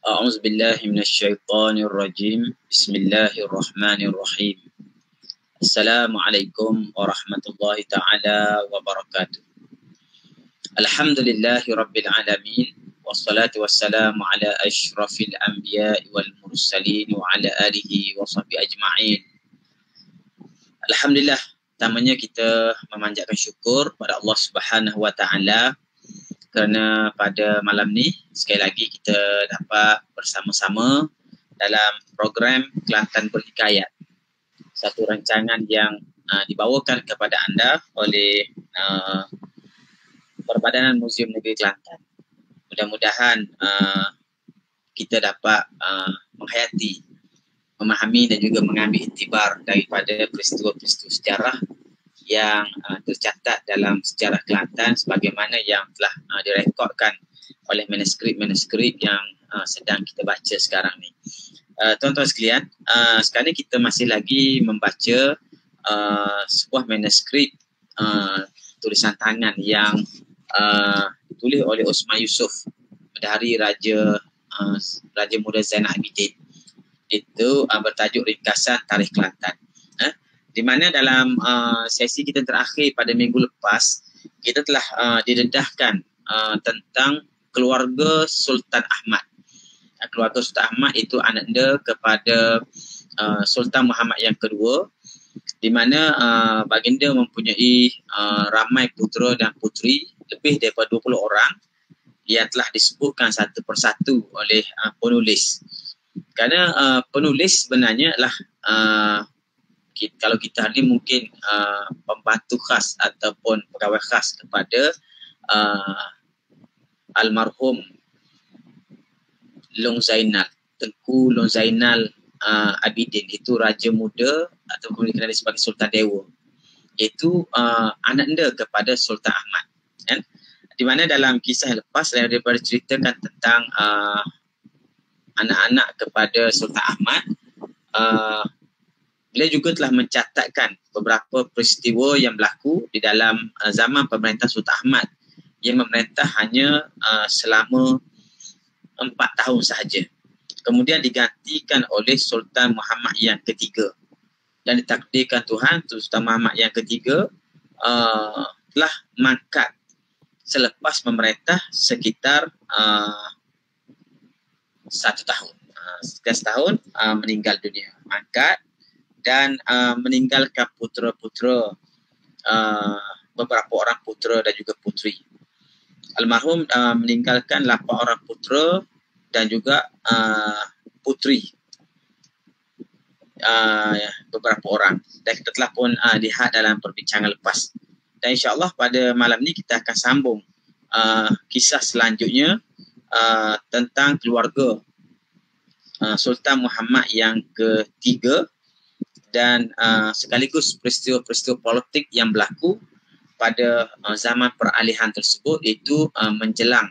أعوذ بالله من الشيطان الرجيم. بسم الله الرحمن الرحيم. Assalamualaikum warahmatullahi ta'ala wabarakatuh. Alhamdulillahi rabbil alamin. Wassalatu wassalamu ala ashrafil anbiya wal mursalin wa ala alihi wa sahbihi ajma'in. Alhamdulillah, pertamanya kita memanjatkan syukur pada Allah Subhanahu wa ta'ala kerana pada malam ni sekali lagi kita dapat bersama-sama dalam program Kelantan Berhikayat, satu rancangan yang dibawakan kepada anda oleh Perbadanan Muzium Negeri Kelantan. Mudah-mudahan kita dapat menghayati, memahami dan juga mengambil iktibar daripada peristiwa-peristiwa sejarah yang tercatat dalam sejarah Kelantan sebagaimana yang telah direkodkan oleh manuskrip yang sedang kita baca sekarang ni. Tuan-tuan sekalian, sekarang ni kita masih lagi membaca sebuah manuskrip tulisan tangan yang ditulis oleh Osman Yusuf, Bendahari Raja Muda Zainal Abidin. Itu bertajuk Ringkasan Tarikh Kelantan. Di mana dalam sesi kita terakhir pada minggu lepas, kita telah didedahkan tentang keluarga Sultan Ahmad. Keluarga Sultan Ahmad itu ananda kepada Sultan Muhammad yang kedua, di mana baginda mempunyai ramai putera dan puteri, lebih daripada 20 orang yang telah disebutkan satu persatu oleh penulis. Kerana penulis sebenarnya adalah kalau kita ni mungkin pembantu khas ataupun pegawai khas kepada almarhum Long Zainal, Tengku Long Zainal Abidin, itu Raja Muda ataupun dikenali sebagai Sultan Dewa, iaitu ananda kepada Sultan Ahmad, kan? Di mana dalam kisah lepas saya daripada ceritakan tentang anak-anak kepada Sultan Ahmad, beliau juga telah mencatatkan beberapa peristiwa yang berlaku di dalam zaman pemerintah Sultan Ahmad yang memerintah hanya selama 4 tahun sahaja. Kemudian digantikan oleh Sultan Muhammad yang ketiga. Dan ditakdirkan Tuhan, Sultan Muhammad yang ketiga telah mangkat selepas memerintah sekitar 1 tahun. Sekitar setahun meninggal dunia, mangkat dan meninggalkan putera-putera, beberapa orang putera dan juga puteri. Almarhum meninggalkan 8 orang putera dan juga puteri, beberapa orang. Dan kita telah pun lihat dalam perbincangan lepas. Dan insyaAllah pada malam ni kita akan sambung kisah selanjutnya tentang keluarga Sultan Muhammad yang ketiga, dan sekaligus peristiwa-peristiwa politik yang berlaku pada zaman peralihan tersebut, iaitu menjelang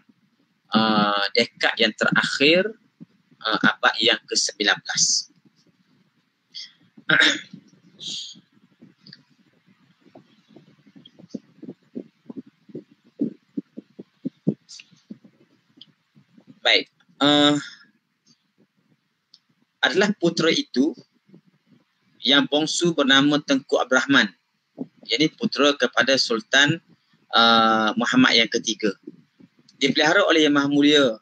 dekad yang terakhir abad yang ke-19. Baik, adalah putera itu yang bongsu bernama Tengku Abdul Rahman. Jadi putera kepada Sultan Muhammad yang ketiga. Dipelihara oleh Yang Maha Mulia,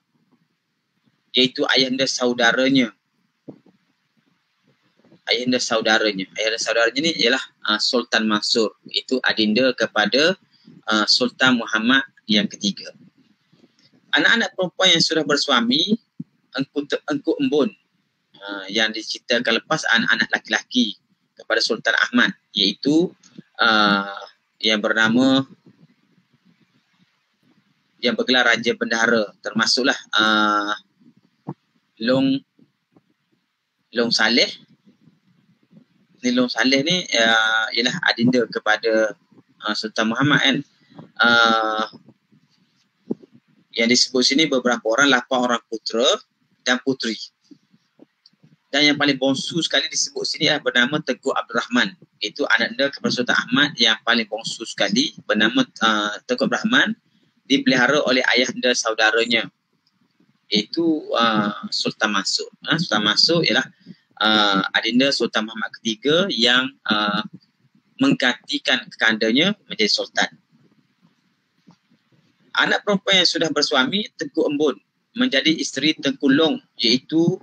iaitu ayahanda saudaranya. Ayahanda saudaranya ni ialah Sultan Mansur. Itu adinda kepada Sultan Muhammad yang ketiga. Anak-anak perempuan yang sudah bersuami, Engku Embun, yang diceritakan lepas anak-anak laki-laki kepada Sultan Ahmad, iaitu yang bernama, yang bergelar Raja Bendahara, termasuklah Long Saleh. Long Saleh ni ialah adinda kepada Sultan Muhammad kan. Yang disebut sini beberapa orang, 8 orang putera dan puteri. Dan yang paling bongsu sekali disebut sini adalah bernama Tengku Abdul Rahman. Itu ananda kepada Sultan Ahmad yang paling bongsu sekali, bernama Tengku Abdul Rahman, dipelihara oleh ayahanda saudaranya, iaitu Sultan Mansur. Sultan Mansur ialah adinda Sultan Muhammad ketiga yang menggantikan kekandanya menjadi sultan. Anak perempuan yang sudah bersuami, Tengku Embun, menjadi isteri Tengku Long, iaitu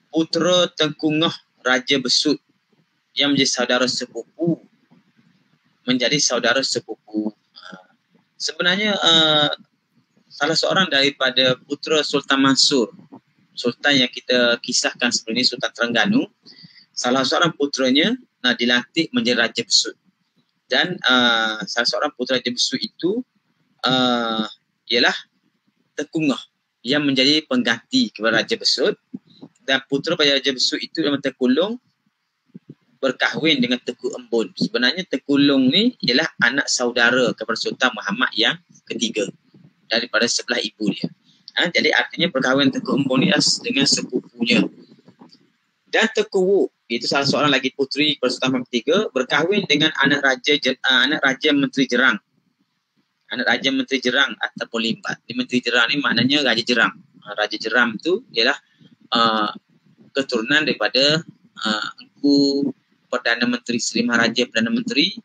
putera Tengku Ngoh Raja Besut yang menjadi saudara sepupu. Sebenarnya salah seorang daripada putera Sultan Mansur, sultan yang kita kisahkan sebelum ini, Sultan Terengganu, salah seorang puteranya dilantik menjadi Raja Besut. Dan salah seorang putera Raja Besut itu ialah Tengku Ngoh yang menjadi pengganti kepada Raja Besut. Dan putera pada Raja Besut itu nama Tengku Long berkahwin dengan Tengku Embun. Sebenarnya Tengku Long ni ialah anak saudara kepada Sultan Muhammad yang ketiga daripada sebelah ibu dia. Jadi artinya perkahwinan Tengku Embun ni dengan sepupunya. Dan Tengku Wu, itu salah seorang lagi puteri kepada Sultan Muhammad ketiga, berkahwin dengan anak Raja Menteri Jerang. Anak Raja Menteri Jerang ataupun Limbat. Menteri Jerang ni maknanya Raja Jerang. Raja Jerang tu ialah keturunan daripada Engku Perdana Menteri Seri Maharaja Perdana Menteri,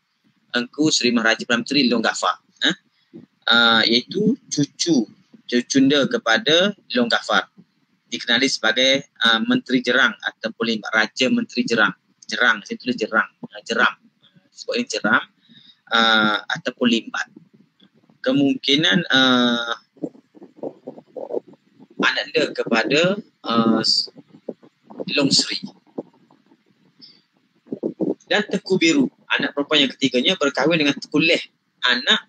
Engku Seri Maharaja Perdana Menteri Long Gafar, iaitu cucunda kepada Long Gafar, dikenali sebagai Menteri Jerang ataupun Limbat, Raja Menteri Jerang. Jerang, saya tulis Jerang, Jeram, sebab ini Jeram ataupun Limbat. Kemungkinan ananda kepada Long Sri. Dan Tengku Biru, anak perempuan yang ketiganya, berkahwin dengan Tengku Leh, anak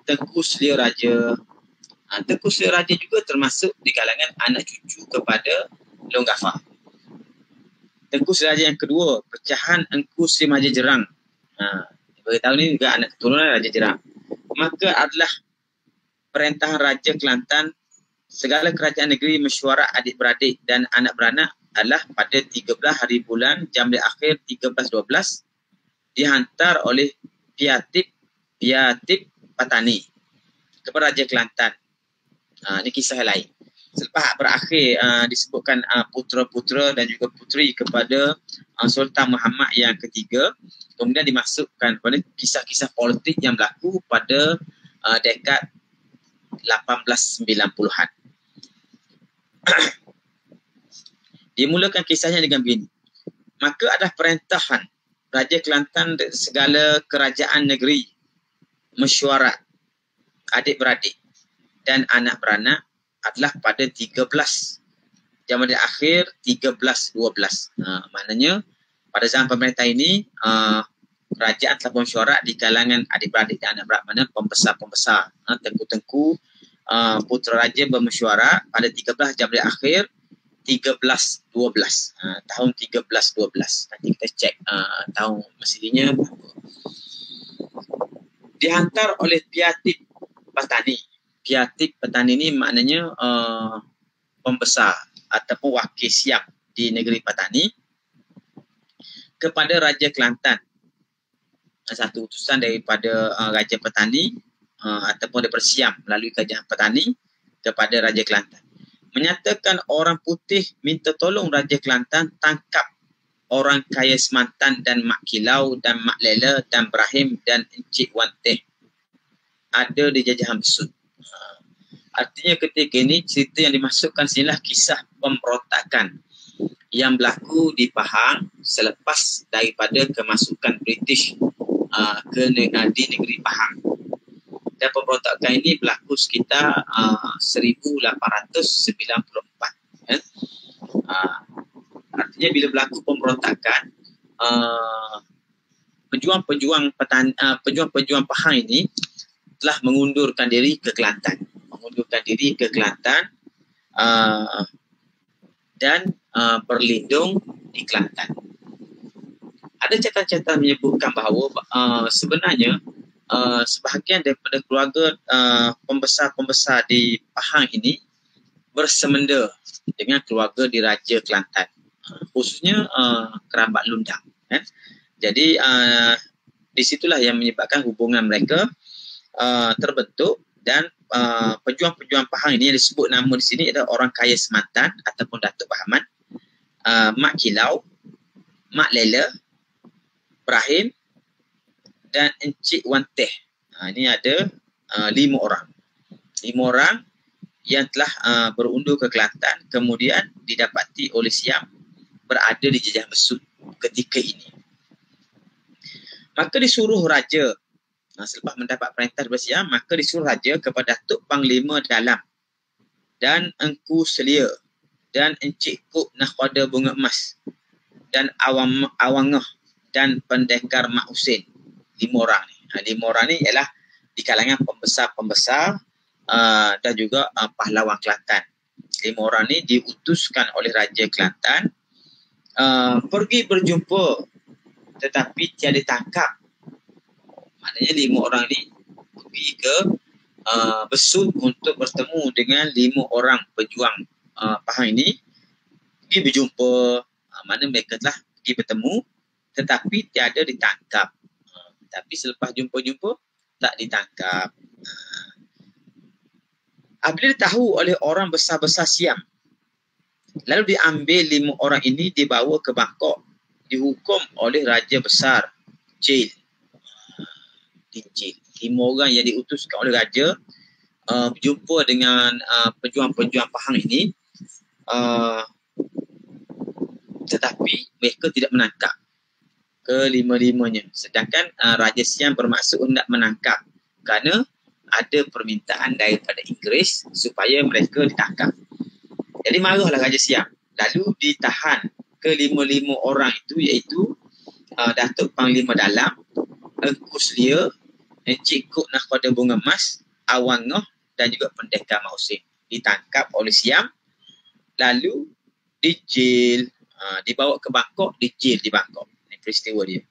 Tengku Selia Raja. Tengku Selia Raja juga termasuk di kalangan anak cucu kepada Long Gafar. Tengku Selia Raja yang kedua, pecahan Engku Sri Maharaja Jerang. Beritahu ni juga anak keturunan Raja Jerang. Maka adalah perintahan Raja Kelantan, segala kerajaan negeri mesyuarat adik-beradik dan anak beranak adalah pada 13 hari bulan Jambil Akhir 1312 dihantar oleh Piatip Patani kepada Raja Kelantan. Ini kisah yang lain. Selepas berakhir disebutkan putera-putera dan juga puteri kepada Sultan Muhammad yang ketiga, kemudian dimasukkan kepada kisah-kisah politik yang berlaku pada dekad 1890-an. Dimulakan kisahnya dengan begini. Maka adalah perintahan Raja Kelantan segala kerajaan negeri mesyuarat adik-beradik dan anak beranak adalah pada 13 Jambil Akhir 1312. Maknanya pada zaman pemerintah ini kerajaan telah mesyuarat di kalangan adik-beradik dan anak beranak, mana pembesar-pembesar, tengku-tengku putera raja bermesyuarat pada 13 Jambil Akhir 1312, tahun 1312. Nanti kita cek tahun mestinya dihantar oleh Piatip Patani. Piatip Patani ini maknanya pembesar ataupun wakil siap di negeri Patani kepada Raja Kelantan. Satu utusan daripada Raja Patani ataupun daripada Siam melalui kerajaan Patani kepada Raja Kelantan, menyatakan orang putih minta tolong Raja Kelantan tangkap orang kaya Semantan dan Mak Kilau dan Mak Lela dan Ibrahim dan Encik Wanteh ada di jajahan Besut. Artinya ketika ini cerita yang dimasukkan sinilah kisah pemberontakan yang berlaku di Pahang selepas daripada kemasukan British di negeri Pahang. Dan pemberontakan ini berlaku sekitar 1894. Ya. Artinya bila berlaku pemberontakan, pejuang-pejuang Pahang ini telah mengundurkan diri ke Kelantan, dan berlindung di Kelantan. Ada catatan menyebutkan bahawa sebenarnya sebahagian daripada keluarga pembesar di Pahang ini bersemenda dengan keluarga di Raja Kelantan, khususnya kerabat Lundang. Jadi disitulah yang menyebabkan hubungan mereka terbentuk, dan pejuang-pejuang Pahang ini yang disebut nama di sini adalah orang kaya sematan ataupun Datuk Bahman, Mak Kilau, Mak Lela, Ibrahim dan Encik Wan Teh. Ini ada 5 orang. 5 orang yang telah berundur ke Kelantan, kemudian didapati oleh Siam berada di Jejah Mesut ketika ini. Maka disuruh raja, selepas mendapat perintah dari Siam, maka disuruh raja kepada Datuk Panglima Dalam dan Engku Selia dan Encik Kuk Nakhwada Bunga Emas dan Awangah dan Pendekar Mak Husin. 5 orang ni. 5 orang ni ialah di kalangan pembesar-pembesar dan juga pahlawan Kelantan. 5 orang ni diutuskan oleh Raja Kelantan pergi berjumpa tetapi tiada ditangkap. Maknanya 5 orang ni pergi ke Besut untuk bertemu dengan 5 orang pejuang Pahang ini, pergi berjumpa, mana mereka telah pergi bertemu tetapi tiada ditangkap. Tapi selepas jumpa-jumpa tak ditangkap. Apabila ditahu oleh orang besar-besar Siam, lalu diambil 5 orang ini, dibawa ke Bangkok, dihukum oleh Raja Besar Jail. Jail. 5 orang yang diutuskan oleh Raja berjumpa dengan pejuang-pejuang Pahang ini, tetapi mereka tidak menangkap kelima-limanya. Sedangkan Raja Siam bermaksud hendak menangkap kerana ada permintaan daripada Inggeris supaya mereka ditangkap. Jadi marahlah Raja Siam. Lalu ditahan kelima-lima orang itu, iaitu Datuk Panglima Dalam, Engku Selia, Encik Kuk Nakhwada Bunga Emas, Awangah dan juga Pendekar Mak Husin. Ditangkap oleh Siam, lalu dijil, dibawa ke Bangkok, dijil di Bangkok. Ini peristiwa dia.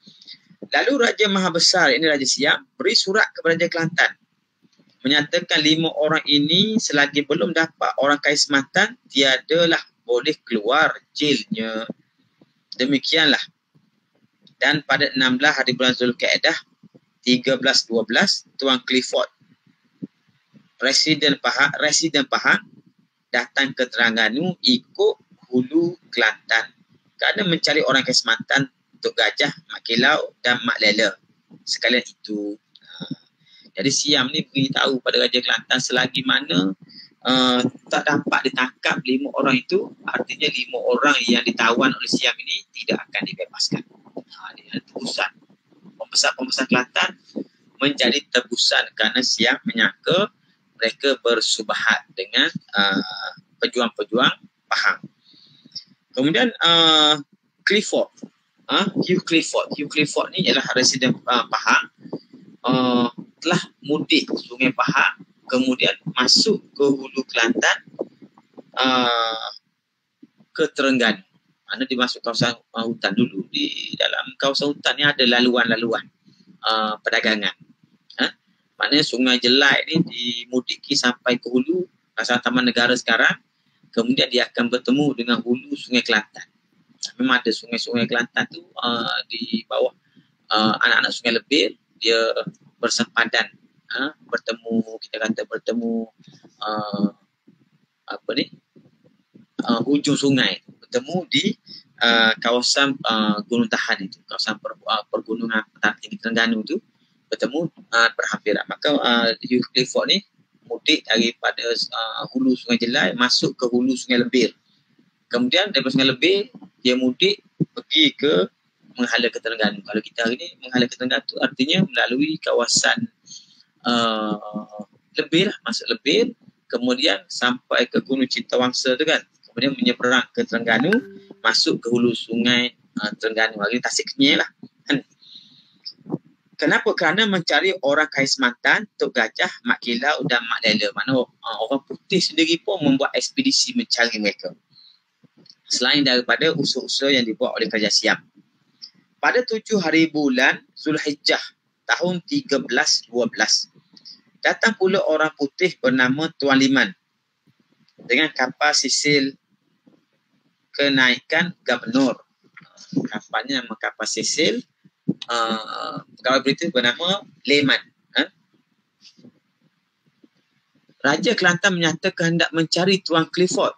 Lalu Raja Maha Besar, ini Raja Siam, beri surat kepada Raja Kelantan, menyatakan 5 orang ini selagi belum dapat orang kaya sematan, tiadalah boleh keluar jilnya. Demikianlah. Dan pada 16 hari bulan Zulkaidah 1312, Tuan Clifford, Residen Pahang, datang ke Terengganu ikut hulu Kelantan kerana mencari orang kaya sematan untuk Gajah, Mak Kilau dan Mak Lela. Sekalian itu. Jadi Siam ni beritahu pada Raja Kelantan selagi mana tak dapat ditangkap 5 orang itu, artinya 5 orang yang ditawan oleh Siam ini tidak akan dibebaskan. Dia tebusan. Pembesar-pembesar Kelantan menjadi tebusan kerana Siam menyangka mereka bersubahat dengan pejuang-pejuang Pahang. Kemudian Clifford, Hugh Clifford ni ialah residen Pahang, telah mudik Sungai Pahang, kemudian masuk ke hulu Kelantan, ke Terengganu. Mana dia masuk kawasan hutan dulu. Di dalam kawasan hutan ni ada laluan-laluan perdagangan. Maknanya Sungai Jelai ni dimudiki sampai ke hulu kawasan Taman Negara sekarang, kemudian dia akan bertemu dengan hulu Sungai Kelantan. Memang ada sungai-sungai Kelantan tu di bawah anak-anak Sungai Lebir, dia bersempadan, bertemu hujung sungai, bertemu di kawasan Gunung Tahan itu, kawasan pergunungan tinggi Terengganu itu, bertemu berhampiran. Maka Hugh Clifford ni mudik daripada hulu Sungai Jelai masuk ke hulu Sungai Lebir. Kemudian daripada Sungai Lebir dia mudik pergi ke menghala ke Terengganu. Kalau kita hari ni menghala ke Terengganu tu artinya melalui kawasan Lebir lah, masuk Lebir, kemudian sampai ke Gunung Cintawangsa tu kan, kemudian menyeberang ke Terengganu, masuk ke hulu sungai Terengganu, hari Tasik Kenyir lah kan. Kenapa? Kerana mencari orang Kais Mantan, Tok Gajah, Mak Kilau dan Mak Lela. Mana orang putih sendiri pun membuat ekspedisi mencari mereka. Selain daripada usaha-usaha yang dibuat oleh Kerajaan Siam. Pada 7 hari bulan Zulhijjah tahun 1312, datang pula orang putih bernama Tuan Liman dengan kapal sisil kenaikan Gubernur. Kapalnya nama kapal sisil pegawai British bernama Liman. Raja Kelantan menyatakan hendak mencari Tuan Clifford.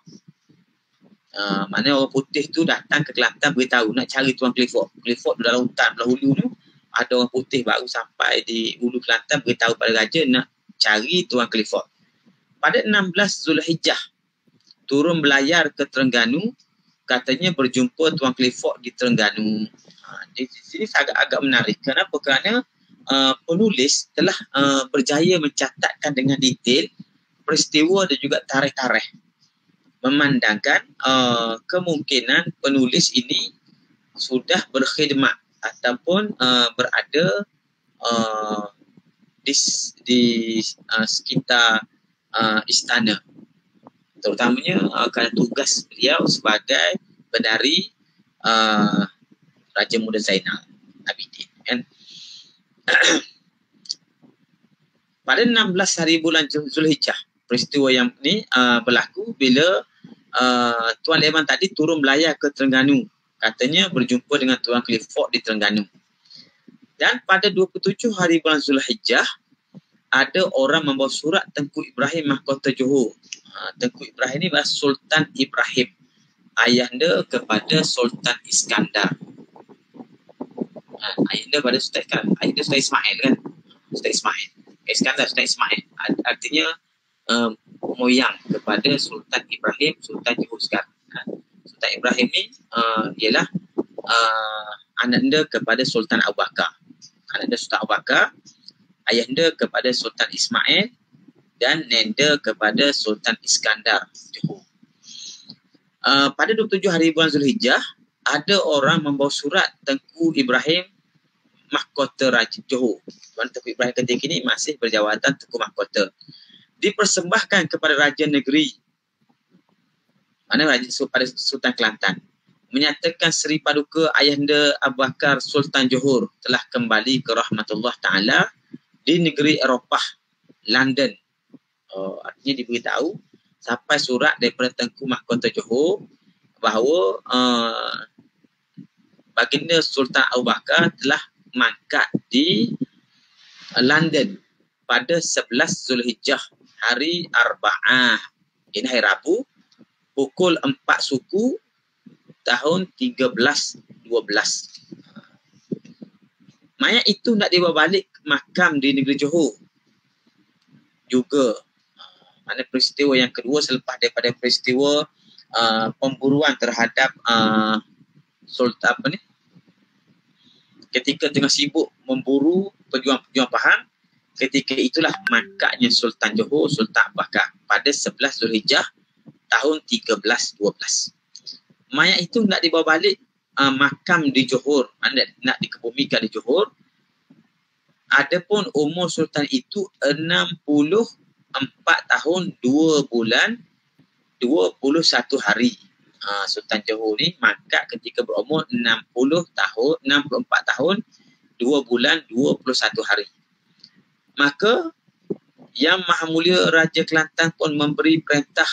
Mana orang putih tu datang ke Kelantan beritahu nak cari Tuan Clifford. Clifford dalam hutan belah hulu tu ada orang putih baru sampai di hulu Kelantan beritahu pada raja nak cari Tuan Clifford. Pada 16 Zulhijjah turun belayar ke Terengganu, katanya berjumpa Tuan Clifford di Terengganu. Di sini agak menarik. Kenapa? Kerana penulis telah berjaya mencatatkan dengan detail peristiwa dan juga tarikh-tarikh, memandangkan kemungkinan penulis ini sudah berkhidmat ataupun berada di sekitar istana, terutamanya kerana tugas beliau sebagai pendari Raja Muda Zainal Abidin kan. Pada 16 hari bulan Zulhijjah, peristiwa yang ni berlaku bila Tuan Liman tadi turun belayar ke Terengganu, katanya berjumpa dengan Tuan Clifford di Terengganu. Dan pada 27 hari bulan Zulhijjah ada orang membawa surat Tengku Ibrahim Mahkota Johor. Tengku Ibrahim ni adalah Sultan Ibrahim, ayahanda kepada Sultan Iskandar. Ayahanda pada Sultan Iskandar, ayahanda Sultan Ismail kan, Sultan Ismail. Iskandar Sultan Ismail artinya moyang kepada Sultan Ibrahim, Sultan Johor sekarang. Sultan Ibrahim ni ialah ananda kepada Sultan Abu Bakar. Ananda Sultan Abu Bakar, ayahanda kepada Sultan Ismail dan nenda kepada Sultan Iskandar Johor. Pada 27 hari bulan Zulhijjah ada orang membawa surat Tengku Ibrahim Mahkota Raja Johor. Tengku Ibrahim ketika ini masih berjawatan Tengku Mahkota. Dipersembahkan kepada Raja Negeri, mana Raja pada Sultan Kelantan, menyatakan Seri Paduka Ayahanda Abu Bakar Sultan Johor telah kembali ke rahmatullah ta'ala di negeri Eropah, London. Artinya diberitahu sampai surat daripada Tengku Mahkota Johor bahawa baginda Sultan Abu Bakar telah mangkat di London pada 11 Zulhijjah hari Arba'ah, ini hari Rabu, pukul 4 suku tahun 1312. Mayat itu nak dibawa balik ke makam di negeri Johor juga. Mana peristiwa yang kedua selepas daripada peristiwa pemburuan terhadap Sultan apa ni, ketika tengah sibuk memburu pejuang-pejuang Pahang, ketika itulah mangkatnya Sultan Johor, Sultan Abu Bakar pada 11 Zulhijjah tahun 1312. Mayat itu nak dibawa balik makam di Johor, nak dikebumikan di Johor. Adapun umur Sultan itu 64 tahun 2 bulan 21 hari. Sultan Johor ni mangkat ketika berumur 64 tahun 2 bulan 21 hari. Maka Yang Maha Mulia Raja Kelantan pun memberi perintah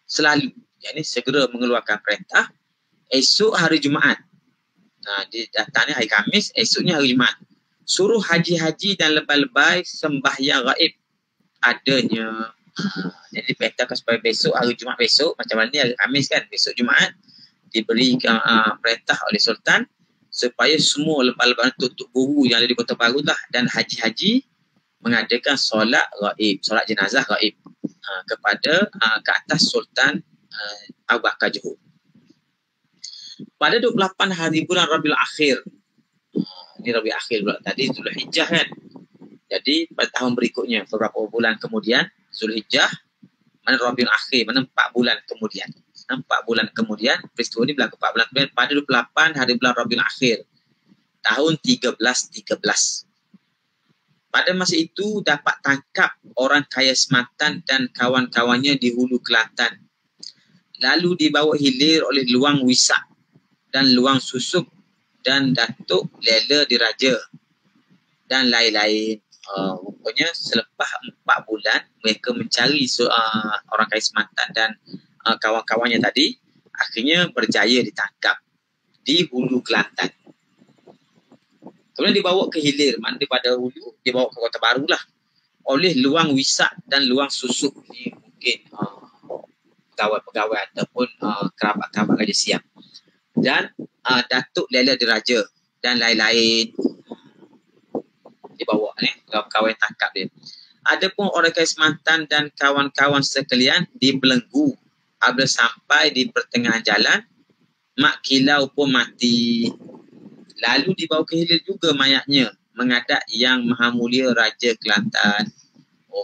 selalu, yakni segera mengeluarkan perintah esok hari Jumaat. Dia datangnya hari Khamis, esoknya hari Jumaat. Suruh haji-haji dan lebay-lebay sembahyang gaib adanya. Jadi perintahkan supaya besok hari Jumaat besok, macam mana ni hari Khamis kan, besok Jumaat diberi perintah oleh Sultan supaya semua lebay-lebay tutup buru yang ada di Kota Baru lah, dan haji-haji mengadakan solat gaib, solat jenazah gaib kepada ke atas Sultan Abu Bakar Johor. Pada 28 hari bulan Rabiul Akhir Ini Rabiul Akhir pula. Tadi Zulhijjah kan. Jadi pada tahun berikutnya, beberapa bulan kemudian, Zulhijjah, mana Rabiul Akhir, mana 4 bulan kemudian. 4 bulan kemudian, peristiwa ini berlaku 4 bulan kemudian, pada 28 hari bulan Rabiul Akhir, tahun 1313. Pada masa itu dapat tangkap orang kaya Sematan dan kawan-kawannya di Hulu Kelantan. Lalu dibawa hilir oleh Luang Wisak dan Luang Susuk dan Datuk Lela Diraja dan lain-lain. Rupanya selepas 4 bulan mereka mencari orang kaya Sematan dan kawan-kawannya tadi, akhirnya berjaya ditangkap di Hulu Kelantan. Kemudian dibawa ke hilir, mana daripada Hulu dibawa ke Kota Baru lah oleh Luang Wisak dan Luang Susuk. Ini mungkin pegawai-pegawai ataupun kerabat-kerabat Raja Siam, dan Datuk Lela Diraja dan lain-lain dibawa kawan-kawan yang tangkap dia. Adapun orang kaya Sematan dan kawan-kawan sekalian dibelenggu. Apabila sampai di pertengahan jalan, Mak Kilau pun mati. Lalu dibawa ke hilir juga mayatnya menghadap Yang Maha Mulia Raja Kelantan.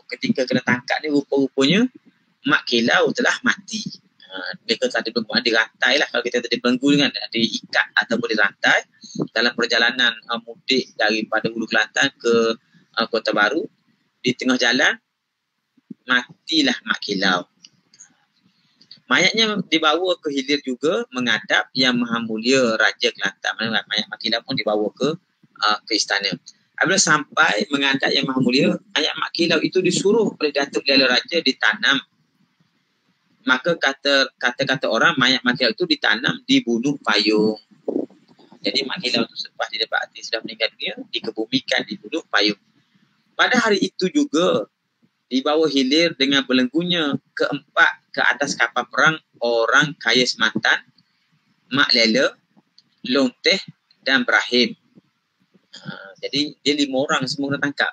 Ketika kena tangkap ni, rupa-rupanya Mak Kilau telah mati. Mereka tadi belenggu, dirantai lah. Kalau kita tadi belenggu dengan diikat ataupun dirantai dalam perjalanan mudik daripada Hulu Kelantan ke Kota Baru, di tengah jalan matilah Mak Kilau. Mayatnya dibawa ke hilir juga menghadap Yang Maha Mulia Raja Kelantan. Mayat Mak Kilau pun dibawa ke istana. Apabila sampai menghadap Yang Maha Mulia, mayat Mak Kilau itu disuruh oleh Datuk Lela Raja ditanam. Maka kata-kata orang, mayat Mak Kilau itu ditanam di Bunuh Payung. Jadi Mak Kilau itu selepas didapati sudah meninggal dunia, dikebumikan di Bunuh Payung. Pada hari itu juga dibawa hilir dengan belenggunya keempat ke atas kapal perang orang kaya Sematan, Mak Lela, Long Teh dan Ibrahim. Jadi dia 5 orang semua kena tangkap.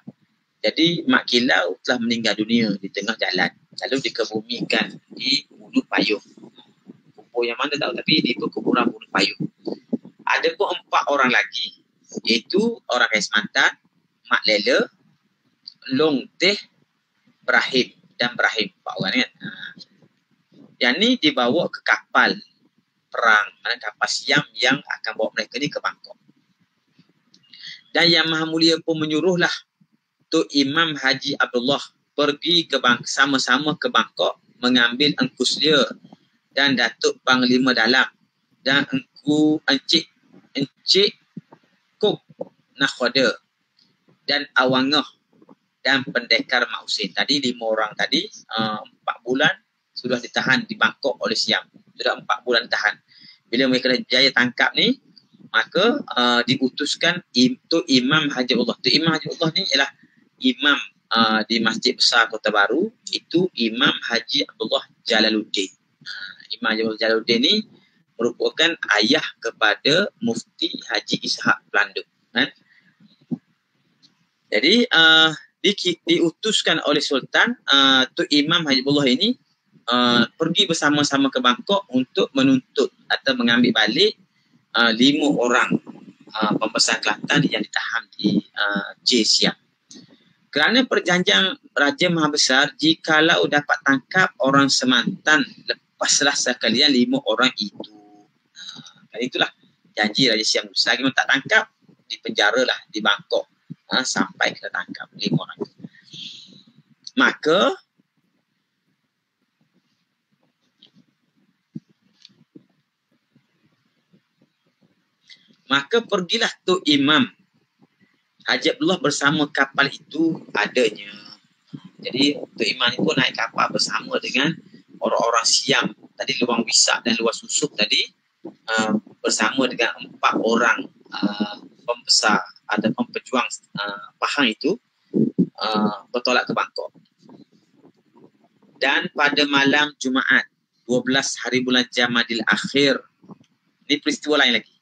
Jadi Mak Kilau telah meninggal dunia di tengah jalan, lalu dikebumikan di Bunuh Payung. Kubur yang mana tahu, tapi di kuburan Bunuh Payung. Ada pun 4 orang lagi, iaitu orang kaya Sematan, Mak Lela, Long Teh, Ibrahim dan Ibrahim. 4 orang kan. Yang ni dibawa ke kapal perang, kapal Siam yang akan bawa mereka ni ke Bangkok. Dan Yang Maha Mulia pun menyuruhlah Tok Imam Haji Abdullah pergi ke sama-sama ke Bangkok mengambil Engku Selia dan Datuk Panglima Dalam dan Encik Kok Nakhoda dan Awangah dan Pendekar Mak Husin. Tadi 5 orang tadi 4 bulan sudah ditahan di Bangkok oleh Siam. Sudah 4 bulan ditahan. Bila mereka dah jaya tangkap ni, maka diutuskan Tok Imam Haji Abdullah. Tok Imam Haji Abdullah ni ialah imam di Masjid Besar Kota Baru. Itu Imam Haji Abdullah Jalaluddin. Imam Haji Abdullah Jalaluddin ni merupakan ayah kepada Mufti Haji Ishaq Pelandu. Kan? Jadi diutuskan oleh Sultan Tok Imam Haji Abdullah ini pergi bersama-sama ke Bangkok untuk menuntut atau mengambil balik 5 orang pembesar Kelantan yang ditahan di J Siam. Kerana perjanjian Raja Maha Besar, jikalau dapat tangkap orang Sematan, lepaslah sekalian 5 orang itu. Itulah janji Raja Siam Besar. Kalau tak tangkap, dipenjaralah di Bangkok sampai kita tangkap 5 orang itu. Maka pergilah Tok Imam Haji Abdullah bersama kapal itu adanya. Jadi Tok Imam itu naik kapal bersama dengan orang-orang Siam. Tadi Luang Wisak dan Luang Susuk tadi bersama dengan 4 orang pembesar atau pejuang Pahang itu bertolak ke Bangkok. Dan pada malam Jumaat 12 hari bulan Jamadil Akhir, ini peristiwa lain lagi.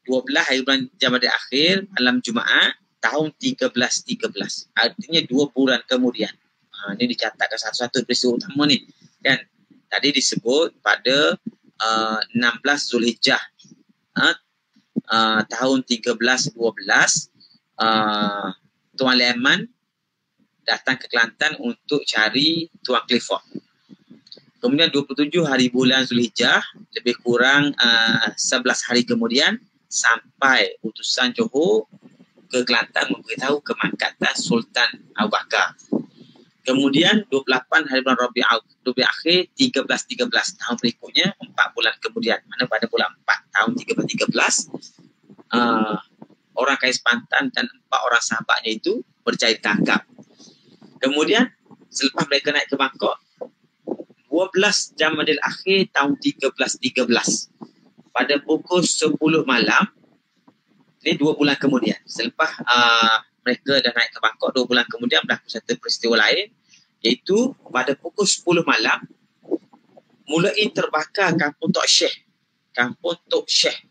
12 hari bulan Jamadil Akhir, malam Jumaat tahun 1313. Artinya 2 bulan kemudian. Ini dicatatkan satu-satu peristiwa utama ni. Kan? Tadi disebut pada 16 Zulhijjah. tahun 1312 Tuan Leman datang ke Kelantan untuk cari Tuan Clifford. Kemudian 27 hari bulan Zulhijjah, lebih kurang 11 hari kemudian, sampai utusan Johor ke Kelantan memberitahu kemakatan Sultan Abu Bakar. Kemudian 28 hari bulan Rabiul Akhir 1313 tahun berikutnya, 4 bulan kemudian, mana pada bulan 4 tahun 1313, orang Kais Pantan dan 4 orang sahabatnya itu berjaya tangkap. Kemudian selepas mereka naik ke Bangkok, 12 Jamadil Akhir tahun 1313 pada pukul 10 malam, ini 2 bulan kemudian selepas mereka dah naik ke Bangkok, 2 bulan kemudian berlaku satu peristiwa lain, iaitu pada pukul 10 malam mulai terbakar kampung Tok Syekh. Kampung Tok Syekh,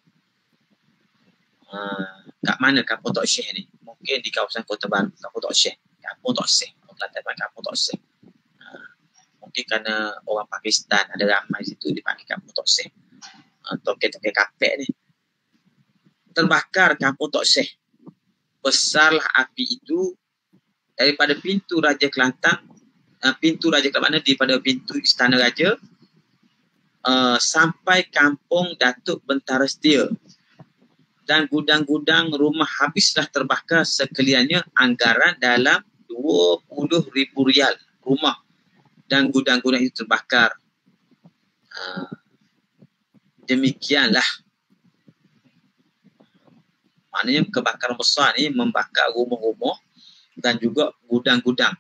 kat mana kampung Tok Syekh ni? Mungkin di kawasan Kota Baru, kampung Tok Syekh. Kampung Tok Syekh, Kelantan kampung Tok Syekh. Mungkin kerana orang Pakistan ada ramai situ dipanggil kampung Tok Syekh. Toke-toke kapek ni terbakar kampung Tok Syekh. Besarlah api itu daripada pintu Raja Kelantan, daripada pintu Istana Raja sampai kampung Datuk Bentara Setia, dan gudang-gudang rumah habislah terbakar sekaliannya. Anggaran dalam 20,000 rial rumah dan gudang-gudang itu terbakar. Demikianlah, maknanya kebakaran besar ni membakar rumah-rumah dan juga gudang-gudang,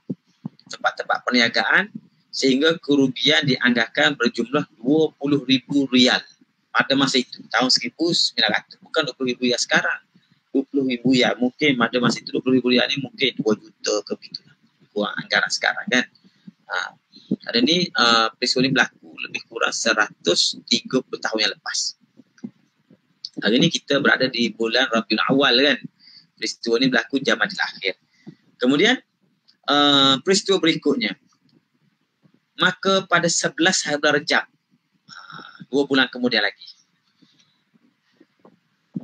tempat-tempat perniagaan, sehingga kerugian dianggarkan berjumlah 20,000 rial pada masa itu, tahun 1900. Bukan 20,000 rial sekarang. 20,000 rial mungkin pada masa itu, 20,000 rial ni mungkin 2 juta ke begitu, kurang anggaran sekarang kan. Ada ni peristiwa ni berlaku lebih kurang 130 tahun yang lepas. Hari ni kita berada di bulan Rabiul Awal kan. Peristiwa ni berlaku Jamadil Akhir. Kemudian peristiwa berikutnya, maka pada 11 hari bulan Rejab, 2 bulan kemudian lagi,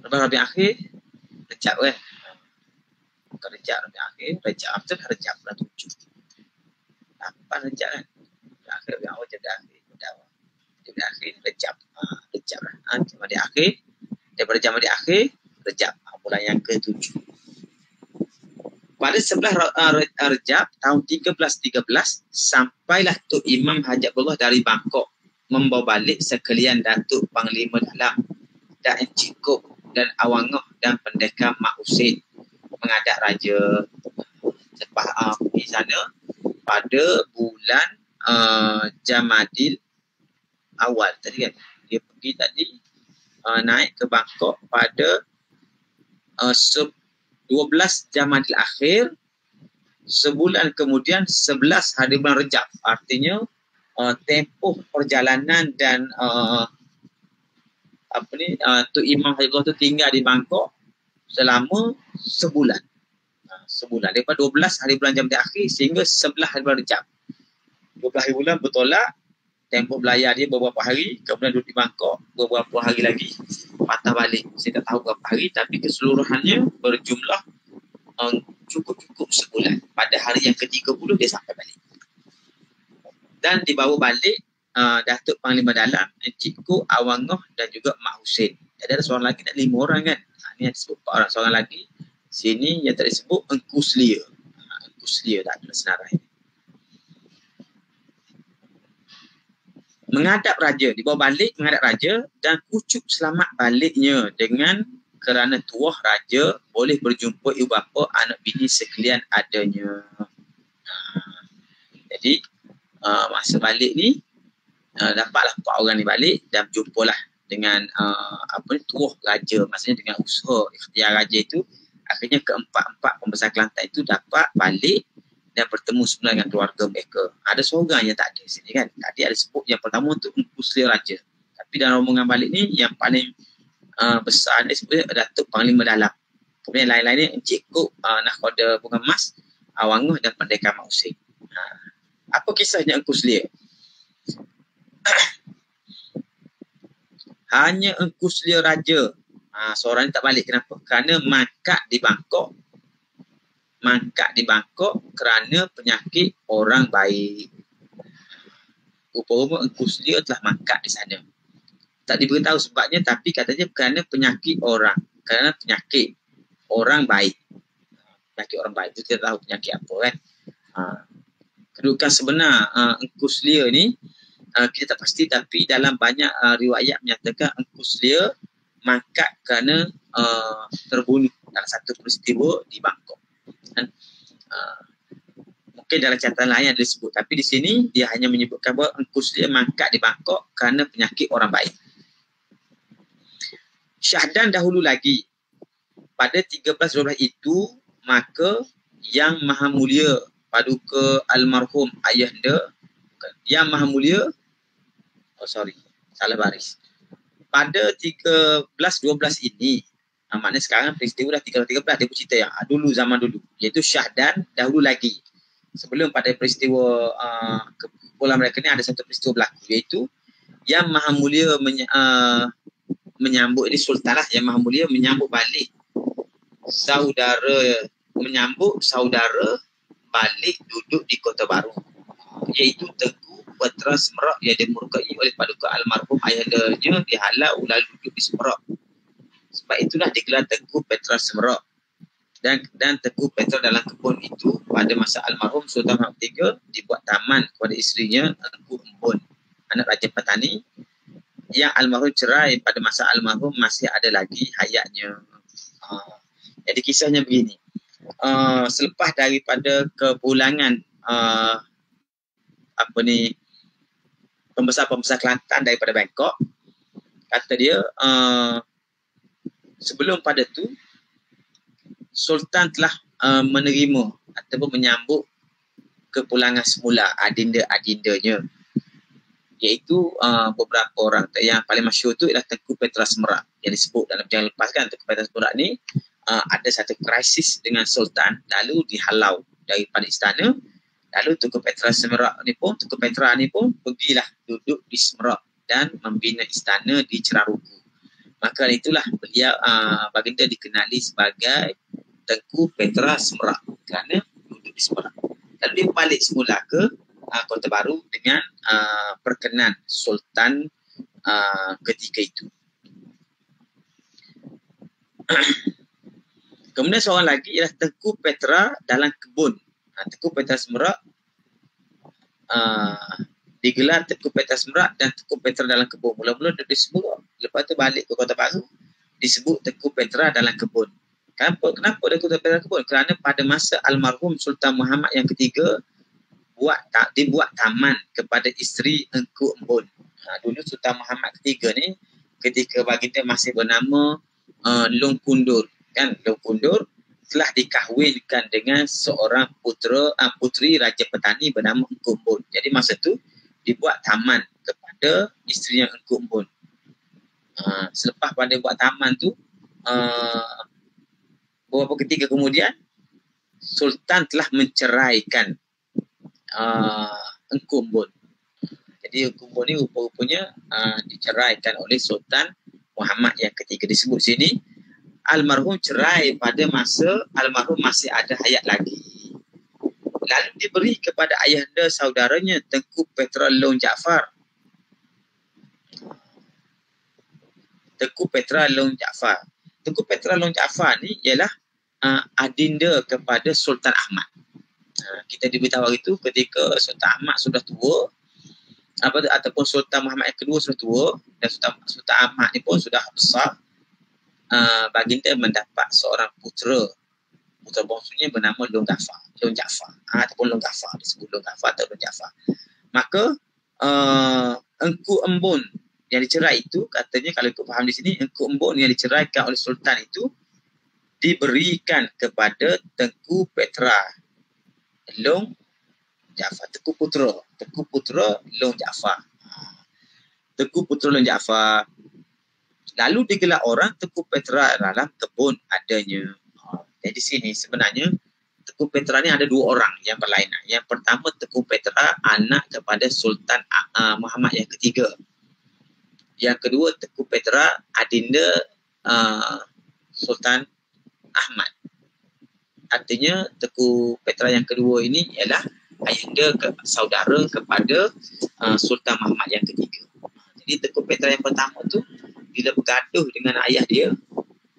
Rabiul Akhir, Rejab kan. Bukan Rejab, Rabiul Akhir, Rejab. Betul lah, Rejab bulan 7. 8 Rejab kan. Rabiul Awal, Jamadil Akhir, Jamadil Akhir, Rejab. Rejab lah. Jamadil Akhir. Daripada Jamadil Akhir, Rejab. Bulan yang ke-7. Pada 11 Rejab tahun 1313, sampailah Tok Imam Haji Abdullah dari Bangkok membawa balik sekalian Datuk Panglima Dalam dan Encik Kop dan Awangah dan Pendekar Mak Husin menghadap Raja. Lepas di sana pada bulan Jamadil Awal tadi kan, dia pergi tadi naik ke Bangkok pada 12 Jamadil Akhir, sebulan kemudian 11 hari bulan Rejab. Artinya tempoh perjalanan dan Tok Imam Haji Abdullah tu tinggal di Bangkok selama sebulan. Sebulan daripada 12 hari bulan Jamadil Akhir sehingga 11 hari bulan Rejab. 12 hari bulan bertolak, tempoh belayar dia beberapa hari, kemudian duduk di Bangkok beberapa hari lagi, patah balik. Saya tak tahu berapa hari, tapi keseluruhannya berjumlah cukup-cukup sebulan. Pada hari yang ke-30 dia sampai balik. Dan dibawa balik Datuk Panglima Dalam, Encik Kok, Awangah dan juga Mak Husin. Jadi ada seorang lagi, tak 5 orang kan. Ini ada sebut 4 orang, seorang lagi. Sini yang tak disebut Engku Selia. Engku Selia tak ada senarai. Menghadap raja, dibawa balik menghadap raja dan ucup selamat baliknya dengan kerana tuah raja boleh berjumpa ibu bapa anak bini sekalian adanya. Jadi masa balik ni dapatlah 4 orang ni balik dan berjumpalah dengan tuah raja, maksudnya dengan usaha ikhtiar raja itu. Akhirnya keempat-empat pembesar Kelantan itu dapat balik dan bertemu semula dengan keluarga mereka. Ada seorang yang tak ada sini kan. Tadi ada sebut yang pertama untuk Engku Selia Raja. Tapi dalam rombongan balik ni yang paling besar ni sebenarnya Datuk Panglima Dalam. Kemudian lain-lain ni Encik Kok, Nahkoda Bunga Emas, Awangah dan Pendekar Mak Husin. Apa kisahnya Engku Selia? Hanya Engku Selia Raja Seorang ni tak balik. Kenapa? Kerana mangkat di Bangkok. Mangkat di Bangkok kerana penyakit orang baik. Rupa-rupa Engku Selia telah mangkat di sana. Tak diberitahu sebabnya, tapi katanya kerana penyakit orang. Kerana penyakit orang baik. Penyakit orang baik itu kita tahu penyakit apa kan. Kedudukan sebenar Engku Selia ni kita tak pasti, tapi dalam banyak riwayat menyatakan Engku Selia mangkat kerana terbunuh dalam satu peristiwa di Bangkok. Mungkin dalam catatan lain ada disebut, tapi di sini dia hanya menyebutkan bahawa Engku Selia mangkat di Bangkok kerana penyakit orang baik. Syahdan dahulu lagi, pada 13-12 itu, maka Yang Maha Mulia Paduka Almarhum Ayahanda, Yang Maha Mulia, salah baris. Pada 13-12 ini, maknanya sekarang peristiwa dah 13-13, dia pun cerita yang dulu, zaman dulu, iaitu Syahdan dahulu lagi. Sebelum pada peristiwa kepulangan mereka ni, ada satu peristiwa berlaku, iaitu Yang Maha Mulia menyambut, ini Sultan lah, Yang Maha Mulia menyambut balik menyambut saudara balik duduk di Kota Baru, iaitu Tengku Petra Semerak yang dimurkai oleh Paduka Almarhum Ayahandanya dihalau lalu duduk di Semerak. Sebab itulah digelar Tengku Petra Semerak. Dan Tengku Petra dalam kebun itu pada masa Almarhum Sultan Mahmud III dibuat taman kepada isterinya Tengku Embun, anak Raja Petani, yang almarhum cerai pada masa almarhum masih ada lagi hayatnya. Jadi kisahnya begini. Selepas daripada kepulangan pembesar-pembesar Kelantan daripada Bangkok, kata dia sebelum pada tu Sultan telah menerima ataupun menyambut kepulangan semula adinda-adindanya, iaitu beberapa orang. Yang paling masyhur tu ialah Tengku Petra Semerak yang disebut dalam Jangan Lepaskan. Tengku Petra Semerak ni ada satu krisis dengan Sultan, lalu dihalau daripada istana. Lalu Tengku Petra ni pun pergilah duduk di Semerak dan membina istana di Ceraruku. Maka itulah beliau baginda dikenali sebagai Tengku Petra Semerak kerana duduk di Semerak. Lalu dia balik semula ke Kota Baru dengan perkenan Sultan ketika itu. Kemudian seorang lagi ialah Tengku Petra dalam kebun. Tengku Petra Semerak digelar Tengku Petra Semerak dan Tengku Petra dalam kebun. Mula-mula duduk di Semerak, lepas tu balik ke Kota Baru disebut Tengku Petra dalam kebun. Kenapa Tengku Petra dalam kebun? Kerana pada masa almarhum Sultan Muhammad yang ketiga dibuat taman kepada isteri Engku Embun. Dulu Sultan Muhammad ketiga ni ketika baginda masih bernama Long Kundur, kan? Long Kundur telah dikahwinkan dengan seorang puteri Raja Petani bernama Engku Embun. Jadi masa tu dibuat taman kepada isteri yang Engku Embun. Selepas pada buat taman tu, beberapa ketika kemudian Sultan telah menceraikan Engku Embun. Jadi Engku Embun ni rupa-rupanya diceraikan oleh Sultan Muhammad yang ketiga. Disebut sini almarhum cerai pada masa almarhum masih ada hayat lagi. Lalu diberi kepada ayahanda saudaranya Tengku Petra Long Jaafar. Tengku Petra Long Jaafar. Tengku Petra Long Jaafar ni ialah adinda kepada Sultan Ahmad. Kita diberitahu itu ketika Sultan Ahmad sudah tua, ataupun Sultan Muhammad yang kedua sudah tua, dan Sultan Ahmad ni pun sudah besar. Baginda mendapat seorang putera bongsunya bernama Long Jaafar, ataupun Long Jaafar, disebut Long Jaafar atau Long Jaafar. Maka Engku Embun yang dicerai itu, katanya kalau ikut faham di sini, Engku Embun yang diceraikan oleh Sultan itu diberikan kepada Tengku Petra Long Jaafar, Tengku Putra Long Jaafar. Tengku Putra Long Jaafar. Lalu digelar orang Tengku Petra dalam kebun adanya. Jadi sini sebenarnya Tengku Petra ni ada dua orang yang berlainan. Yang pertama Tengku Petra anak kepada Sultan Muhammad yang ketiga. Yang kedua Tengku Petra adinda Sultan Ahmad. Artinya Tengku Petra yang kedua ini ialah ayahanda saudara kepada Sultan Muhammad yang ketiga. Jadi Tengku Petra yang pertama tu bila bergaduh dengan ayah dia,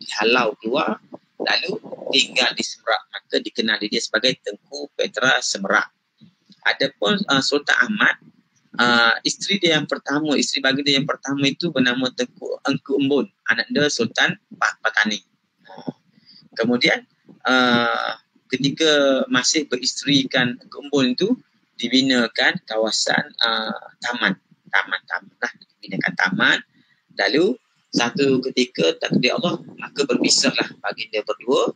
dihalau keluar, lalu tinggal di Semerak, maka dikenali dia sebagai Tengku Petra Semerak. Adapun Sultan Ahmad, isteri dia yang pertama, isteri baginda yang pertama itu bernama Engku Embun, ananda Sultan Patani. Kemudian ketika masih beristerikan Engku Embun itu, dibinakan kawasan taman lah, dibinakan taman. Lalu satu ketika takdir Allah, maka berpisahlah baginda berdua,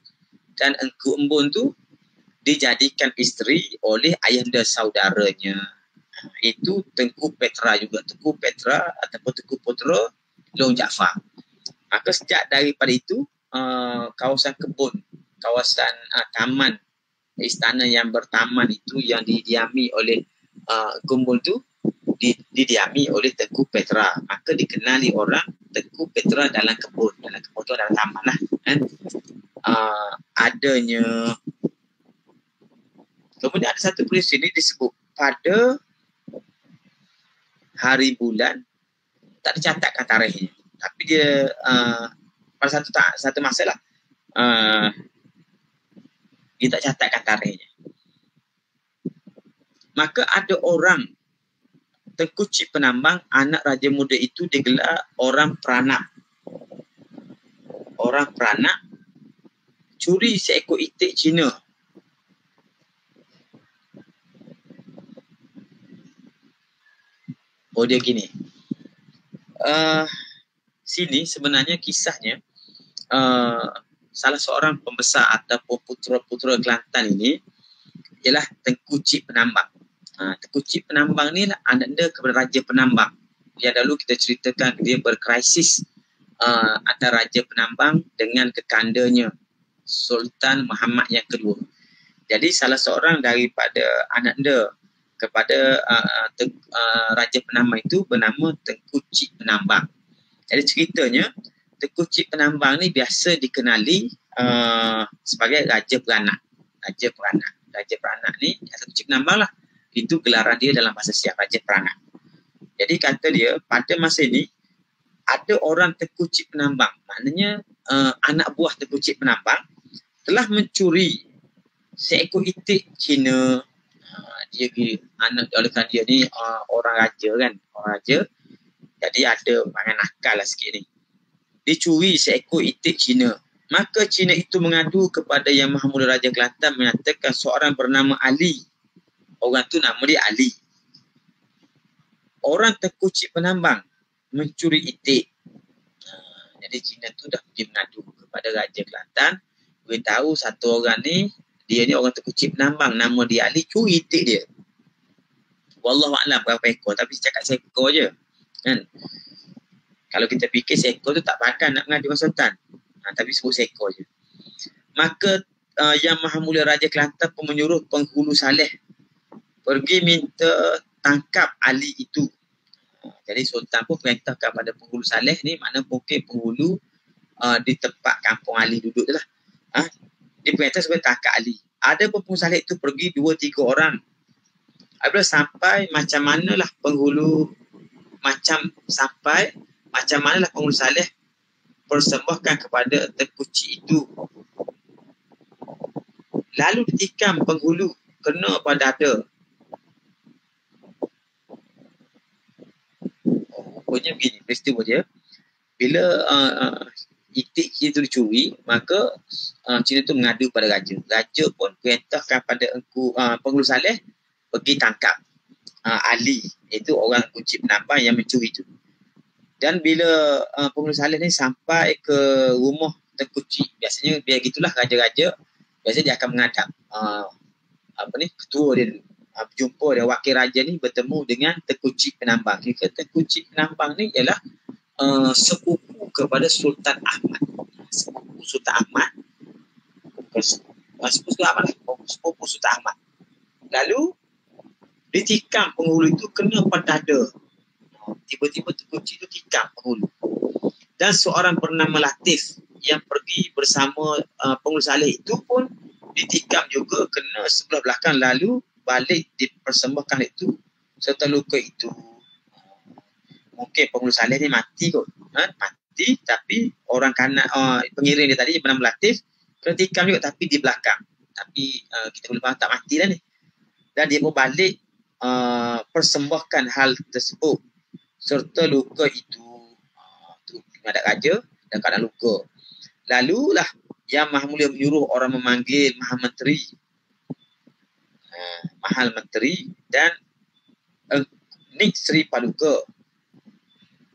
dan Engku Embun tu dijadikan isteri oleh ayahanda saudaranya, itu Tengku Petra juga, Tengku Petra ataupun Tengku Putra Long Jaafar. Maka sejak daripada itu kawasan kebun, kawasan taman, istana yang bertaman itu yang didiami oleh Engku Embun tu didiami oleh Tengku Petra, maka dikenali orang Tengku Petra dalam kebun tu dalam taman lah kan. Adanya, kemudian ada satu peristiwa ini disebut pada hari bulan, tak dicatatkan tarikhnya, tapi dia pada satu masa lah dia tak catatkan tarikhnya. Maka ada orang Tengku Cik Penambang, anak Raja Muda itu digelar orang peranak. Orang peranak curi seekor itik Cina. Oh, dia gini. Sini sebenarnya kisahnya salah seorang pembesar ataupun putera-putera Kelantan ini ialah Tengku Cik Penambang. Tengku Cik Penambang ni lah ananda kepada Raja Penambang. Yang dahulu kita ceritakan dia berkrisis antara Raja Penambang dengan kekandanya Sultan Muhammad yang kedua. Jadi salah seorang daripada ananda kepada Raja Penambang itu bernama Tengku Cik Penambang. Jadi ceritanya Tengku Cik Penambang ni biasa dikenali sebagai Raja Peranak. Raja Peranak ni Tengku Cik Penambang lah. Itu gelaran dia dalam bahasa Siap, Raja Peranak. Jadi kata dia pada masa ini ada orang Tengku Cik Penambang, maknanya anak buah Tengku Cik Penambang telah mencuri seekor itik Cina. Dia anak oleh kan dia ni orang raja kan, orang raja. Jadi ada pangan nakal lah sikit ni. Dicuri seekor itik Cina. Maka Cina itu mengadu kepada Yang Maha Mulia Raja Kelantan, menyatakan seorang bernama Ali. Orang tu nama dia Ali. Orang Tengku Cik Penambang mencuri itik. Jadi Cina tu dah pergi mengadu kepada Raja Kelantan. Beritahu satu orang ni, dia ni orang Tengku Cik Penambang, nama dia Ali, curi itik dia. Wallahualam berapa ekor, tapi cakap seekor je. Kan? Kalau kita fikir seekor tu tak pakan nak mengadu dengan Sultan. Tapi sebut seekor je. Maka Yang Maha Mulia Raja Kelantan pun menyuruh penghulu saleh pergi minta tangkap Ali itu. Jadi Sultan pun perintahkan pada penghulu saleh ni, makna mungkin penghulu di tempat kampung Ali duduk je lah. Dia perintah supaya tangkap Ali. Ada penghulu saleh itu pergi 2-3 orang. Apabila sampai macam manalah penghulu saleh persembahkan kepada Tengku Cik itu. Lalu ditikam penghulu, kena pada dada. Pokoknya begini peristiwa dia. Bila itik Cina itu dicuri, maka Cina itu mengadu pada raja. Raja pun perintahkan pada penghulu saleh pergi tangkap Ali, iaitu orang Tengku Cik Penambang yang mencuri itu. Dan bila penghulu saleh ni sampai ke rumah Tengku Cik, biasanya biar gitulah raja-raja, biasanya dia akan menghadap ketua dia dulu. Berjumpa dia, wakil raja ni bertemu dengan Tengku Cik Penambang. Tengku Cik Penambang ni ialah sepupu kepada Sultan Ahmad. Sepupu Sultan Ahmad. Sepupu Sultan Ahmad. Lalu ditikam penghulu itu, kena pada dada. Tiba-tiba Tengku Cik itu tikam penghulu. Dan seorang bernama Latif yang pergi bersama pengurus salih itu pun ditikam juga, kena sebelah belakang, lalu balik dipersembahkan itu serta luka itu. Mungkin pengurus salih ni mati kot, mati, tapi orang kanan, pengiring dia tadi bernama Latif kena tikam juga tapi di belakang. Tapi kita boleh faham tak mati dah ni. Dan dia pun balik persembahkan hal tersebut serta luka itu menghadap raja dan keadaan luka. Lalulah Yang Maha Mulia menyuruh orang memanggil Maha Menteri, Mahal Menteri dan Nik Sri Paduka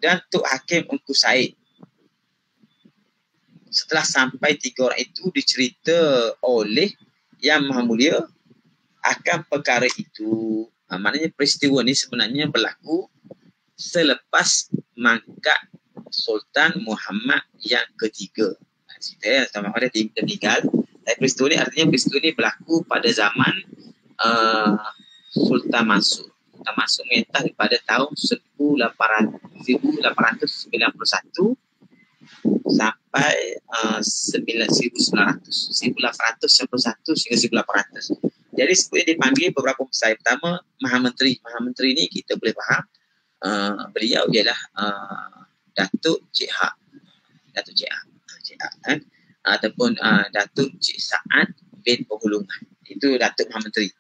dan Tuk Hakim Engku Said. Setelah sampai 3 orang itu, dicerita oleh Yang Maha Mulia akan perkara itu. Maknanya peristiwa ni sebenarnya berlaku selepas mangkat Sultan Muhammad yang ketiga. Cerita Sultan Muhammad dia meninggal. Dan peristiwa ni artinya peristiwa ni berlaku pada zaman Sultan Mansur. Sultan Mansur mengetah pada tahun 1891 sampai 1891 hingga 1800. Jadi sebenarnya dipanggil beberapa pesaing. Pertama, Maha Menteri. Maha Menteri ni kita boleh faham beliau ialah Datuk Cik Hak. Datuk Cik Hak kan? Ataupun Datuk Cik Sa'ad bin Penghulungan. Itu Datuk Maha Menteri.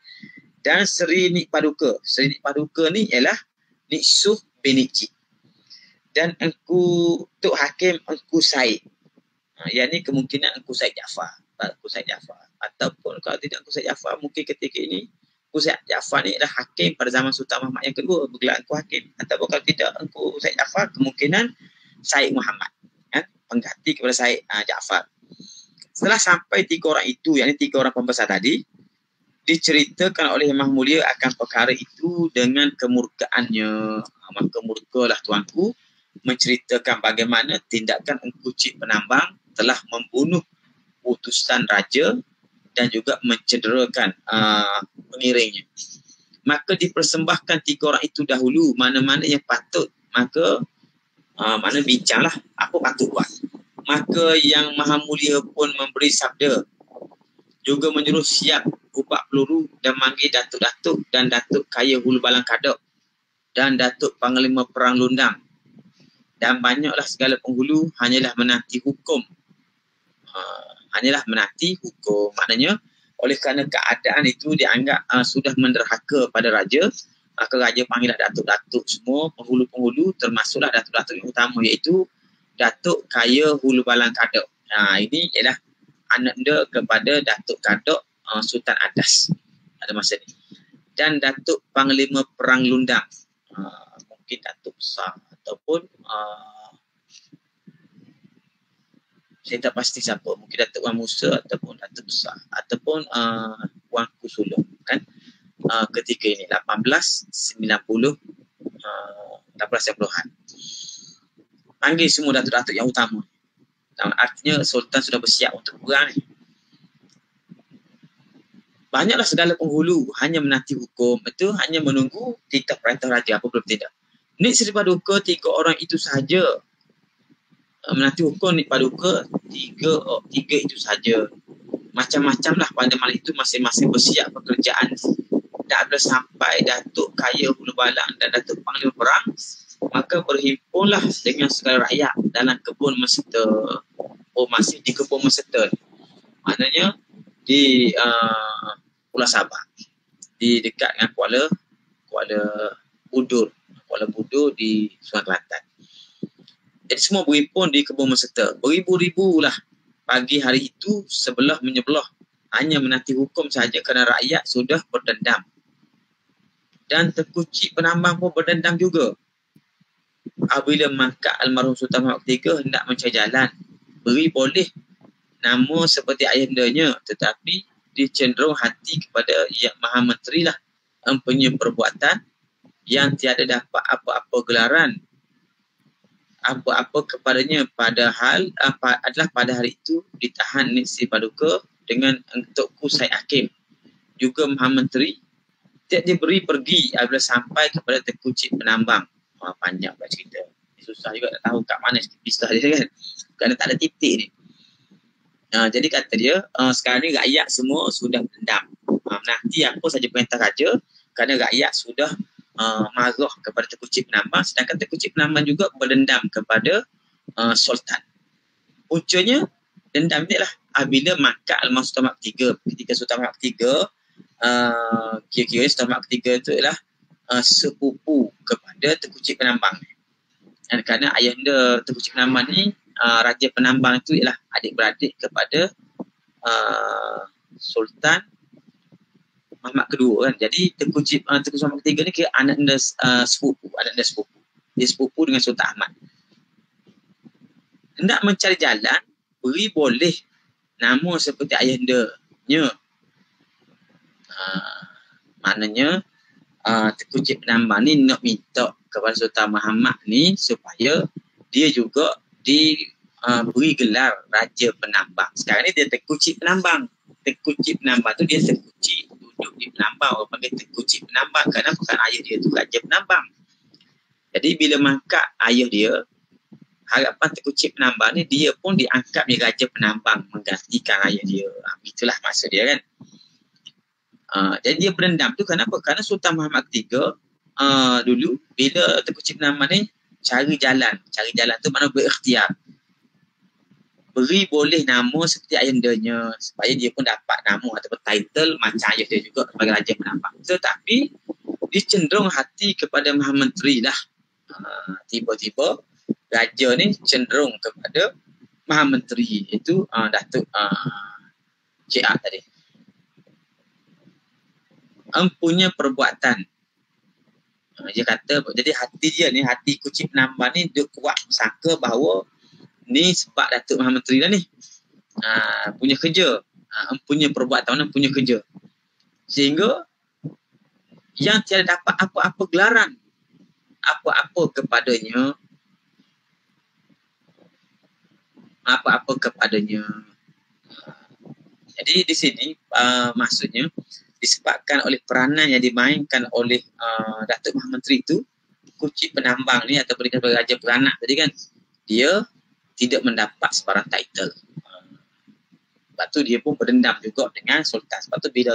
Dan Seri Nik Paduka. Seri Nik Paduka ni ialah Nik Suf bin Nik Cik. Dan Tuk Hakim Engku Said. Yang ni kemungkinan Engku Said Jaafar. Engku Said Jaafar. Ataupun kalau tidak Engku Said Jaafar, mungkin ketika ini Engku Said Jaafar ni adalah hakim pada zaman Sultan Muhammad yang kedua, bergelar Engku Hakim. Ataupun kalau tidak Engku Said Jaafar, kemungkinan Said Muhammad. Pengganti kepada Said Jaafar. Setelah sampai 3 orang itu, yakni 3 orang pembesar tadi, diceritakan oleh Yang Maha Mulia akan perkara itu dengan kemurkaannya. Maka murkalah tuanku menceritakan bagaimana tindakan Engku Cik Penambang telah membunuh utusan raja dan juga mencederakan pengiringnya. Maka dipersembahkan 3 orang itu dahulu mana-mana yang patut. Maka mana bincanglah apa patut buat. Maka Yang Maha Mulia pun memberi sabda, juga menyuruh siap upak peluru dan manggil datuk-datuk dan datuk kaya Hulu Balang Kadok dan datuk panglima perang Lundang. Dan banyaklah segala penghulu hanyalah menanti hukum. Maknanya oleh kerana keadaan itu dianggap sudah menderhaka pada raja, maka raja panggillah datuk-datuk semua, penghulu-penghulu, termasuklah datuk-datuk yang utama, iaitu Datuk Kaya Hulu Balang Kadok. Ini ialah ananda kepada Datuk Kadok Sultan Adas pada masa ini. Dan Datuk Panglima Perang Lundang, mungkin Datuk Besar ataupun saya tak pasti siapa, mungkin Datuk Wan Musa ataupun Datuk Besar ataupun Wan Kusulung kan. Ketika ini 1890-an. Panggil semua datuk-datuk yang utama. Artinya Sultan sudah bersiap untuk perang ni. Banyaklah segala penghulu hanya menanti hukum, itu hanya menunggu titah perintah raja apa belum tidak. Nik Sri Paduka 3 orang itu sahaja menanti hukum. Nik Paduka 3 itu sahaja. Macam-macam lah pada malam itu masing-masing bersiap pekerjaan. Tak ada sampai Datuk Kaya Hulu Balang dan Datuk Panglima Perang, maka berhimpunlah dengan segala rakyat dalam kebun meserta. Masih di kebun meserta. Maknanya di Pulau Sabah, di dekat dengan Kuala Budur di Sungai Kelantan. Jadi semua berhimpun di kebun meserta. Beribu-ribu lah pagi hari itu sebelah menyebelah hanya menanti hukum sahaja kerana rakyat sudah berdendam. Dan Tengku Cik Penambang pun berdendam juga. Apabila mangkat almarhum Sultan Muhammad III hendak mencari jalan, beri boleh nama seperti ayahndanya, tetapi dicenderung hati kepada Yang Maha Menteri lah empunya perbuatan yang tiada dapat apa-apa gelaran apa-apa kepadanya, padahal adalah pada hari itu ditahan Nik Sri Paduka dengan Tengku Said Hakim juga Maha Menteri. Dia beri pergi apabila sampai kepada Tengku Cik Penambang. Panjang pula cerita. susah juga nak tahu kat mana pisah dia kan. Kerana tak ada titik ni. Jadi kata dia, sekarang ni rakyat semua sudah dendam. Nanti apa saja perintah raja, kerana rakyat sudah marah kepada Tengku Cik Penambang, sedangkan Tengku Cik Penambang juga berdendam kepada Sultan. Puncanya dendam ni lah bila Makak Almarhum Sultan Mahmud III. Ketika Sultan Mahmud III, kira-kira Sultan Mahmud III itu adalah sepupu kepada Tengku Cik Penambang. Dan kerana ayahanda Tengku Cik Penambang ni, Raja Penambang itu ialah adik-beradik kepada Sultan Mahmud kedua kan. Jadi Tengku Sultan Mahmud III ni kira anak sepupu. Dia sepupu dengan Sultan Ahmad. Hendak mencari jalan, beri boleh nama seperti ayahandanya. Maknanya Tengku Cik Penambang ni nak minta kepada Sultan Muhammad ni supaya dia juga diberi gelar Raja Penambang. Sekarang ni dia Tengku Cik Penambang. Tengku Cik Penambang tu dia Tengku Cik duduk di Penambang. Orang panggil Tengku Cik Penambang kerana bukan ayah dia tu Raja Penambang. Jadi bila mangkat ayah dia, harapan Tengku Cik Penambang ni dia pun diangkat menjadi Raja Penambang menggantikan ayah dia. Itulah maksud dia kan. Jadi dia berdendam tu kenapa? Kerana Sultan Muhammad III dulu bila Tengku Cik Penambang ni cari jalan tu makna berikhtiar. Beri boleh nama seperti ayahandanya supaya dia pun dapat nama ataupun title macam ayah dia juga sebagai Raja Penambang. Tetapi dia cenderung hati kepada Maha Menteri dah. Tiba-tiba raja ni cenderung kepada Maha Menteri itu Datuk Cik Ah tadi. Empunya perbuatan. Dia kata, jadi hati dia ni, hati Cik Penambang ni dia kuat sangka bahawa ni sebab Datuk Maha Menteri dah ni. Punya kerja. Punya perbuatan, punya kerja. Sehingga yang tiada dapat apa-apa gelaran. Apa-apa kepadanya. Jadi di sini maksudnya disebabkan oleh peranan yang dimainkan oleh Datuk Maha Menteri itu, Cik Penambang ni ataupun sebagai Raja Beranak tadi kan, dia tidak mendapat sebarang title. Sebab tu dia pun berdendam juga dengan Sultan. Sebab tu bila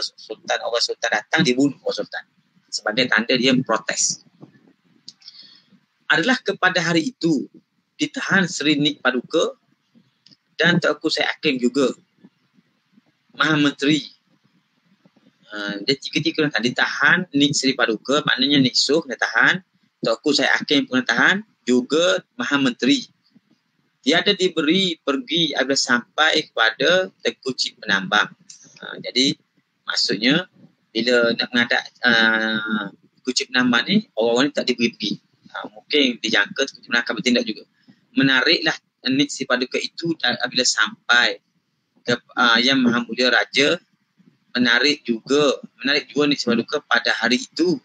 orang Sultan datang, dia bunuh orang Sultan. Sebagai tanda dia protes. Adalah kepada hari itu ditahan Seri Nik Paduka dan Tengku Syed Hakim juga. Maha Menteri. Dia tiga-tiga ditahan. Nik Seri Paduka, maknanya Nik Soh kena tahan. Tengku Syed Hakim pun kena tahan. Juga Maha Menteri. Dia ada diberi pergi apabila sampai kepada Tengku Cik Penambang. Jadi maksudnya bila nak menghadap Tengku Cik Penambang ni, orang-orang ni tak diberi pergi. Mungkin dijangka Tengku Cik Penambang akan bertindak juga. Menariklah Nik Seri Paduka itu apabila sampai ke Yang Maha Mulia Raja, menarik juga Nik Seri Paduka pada hari itu.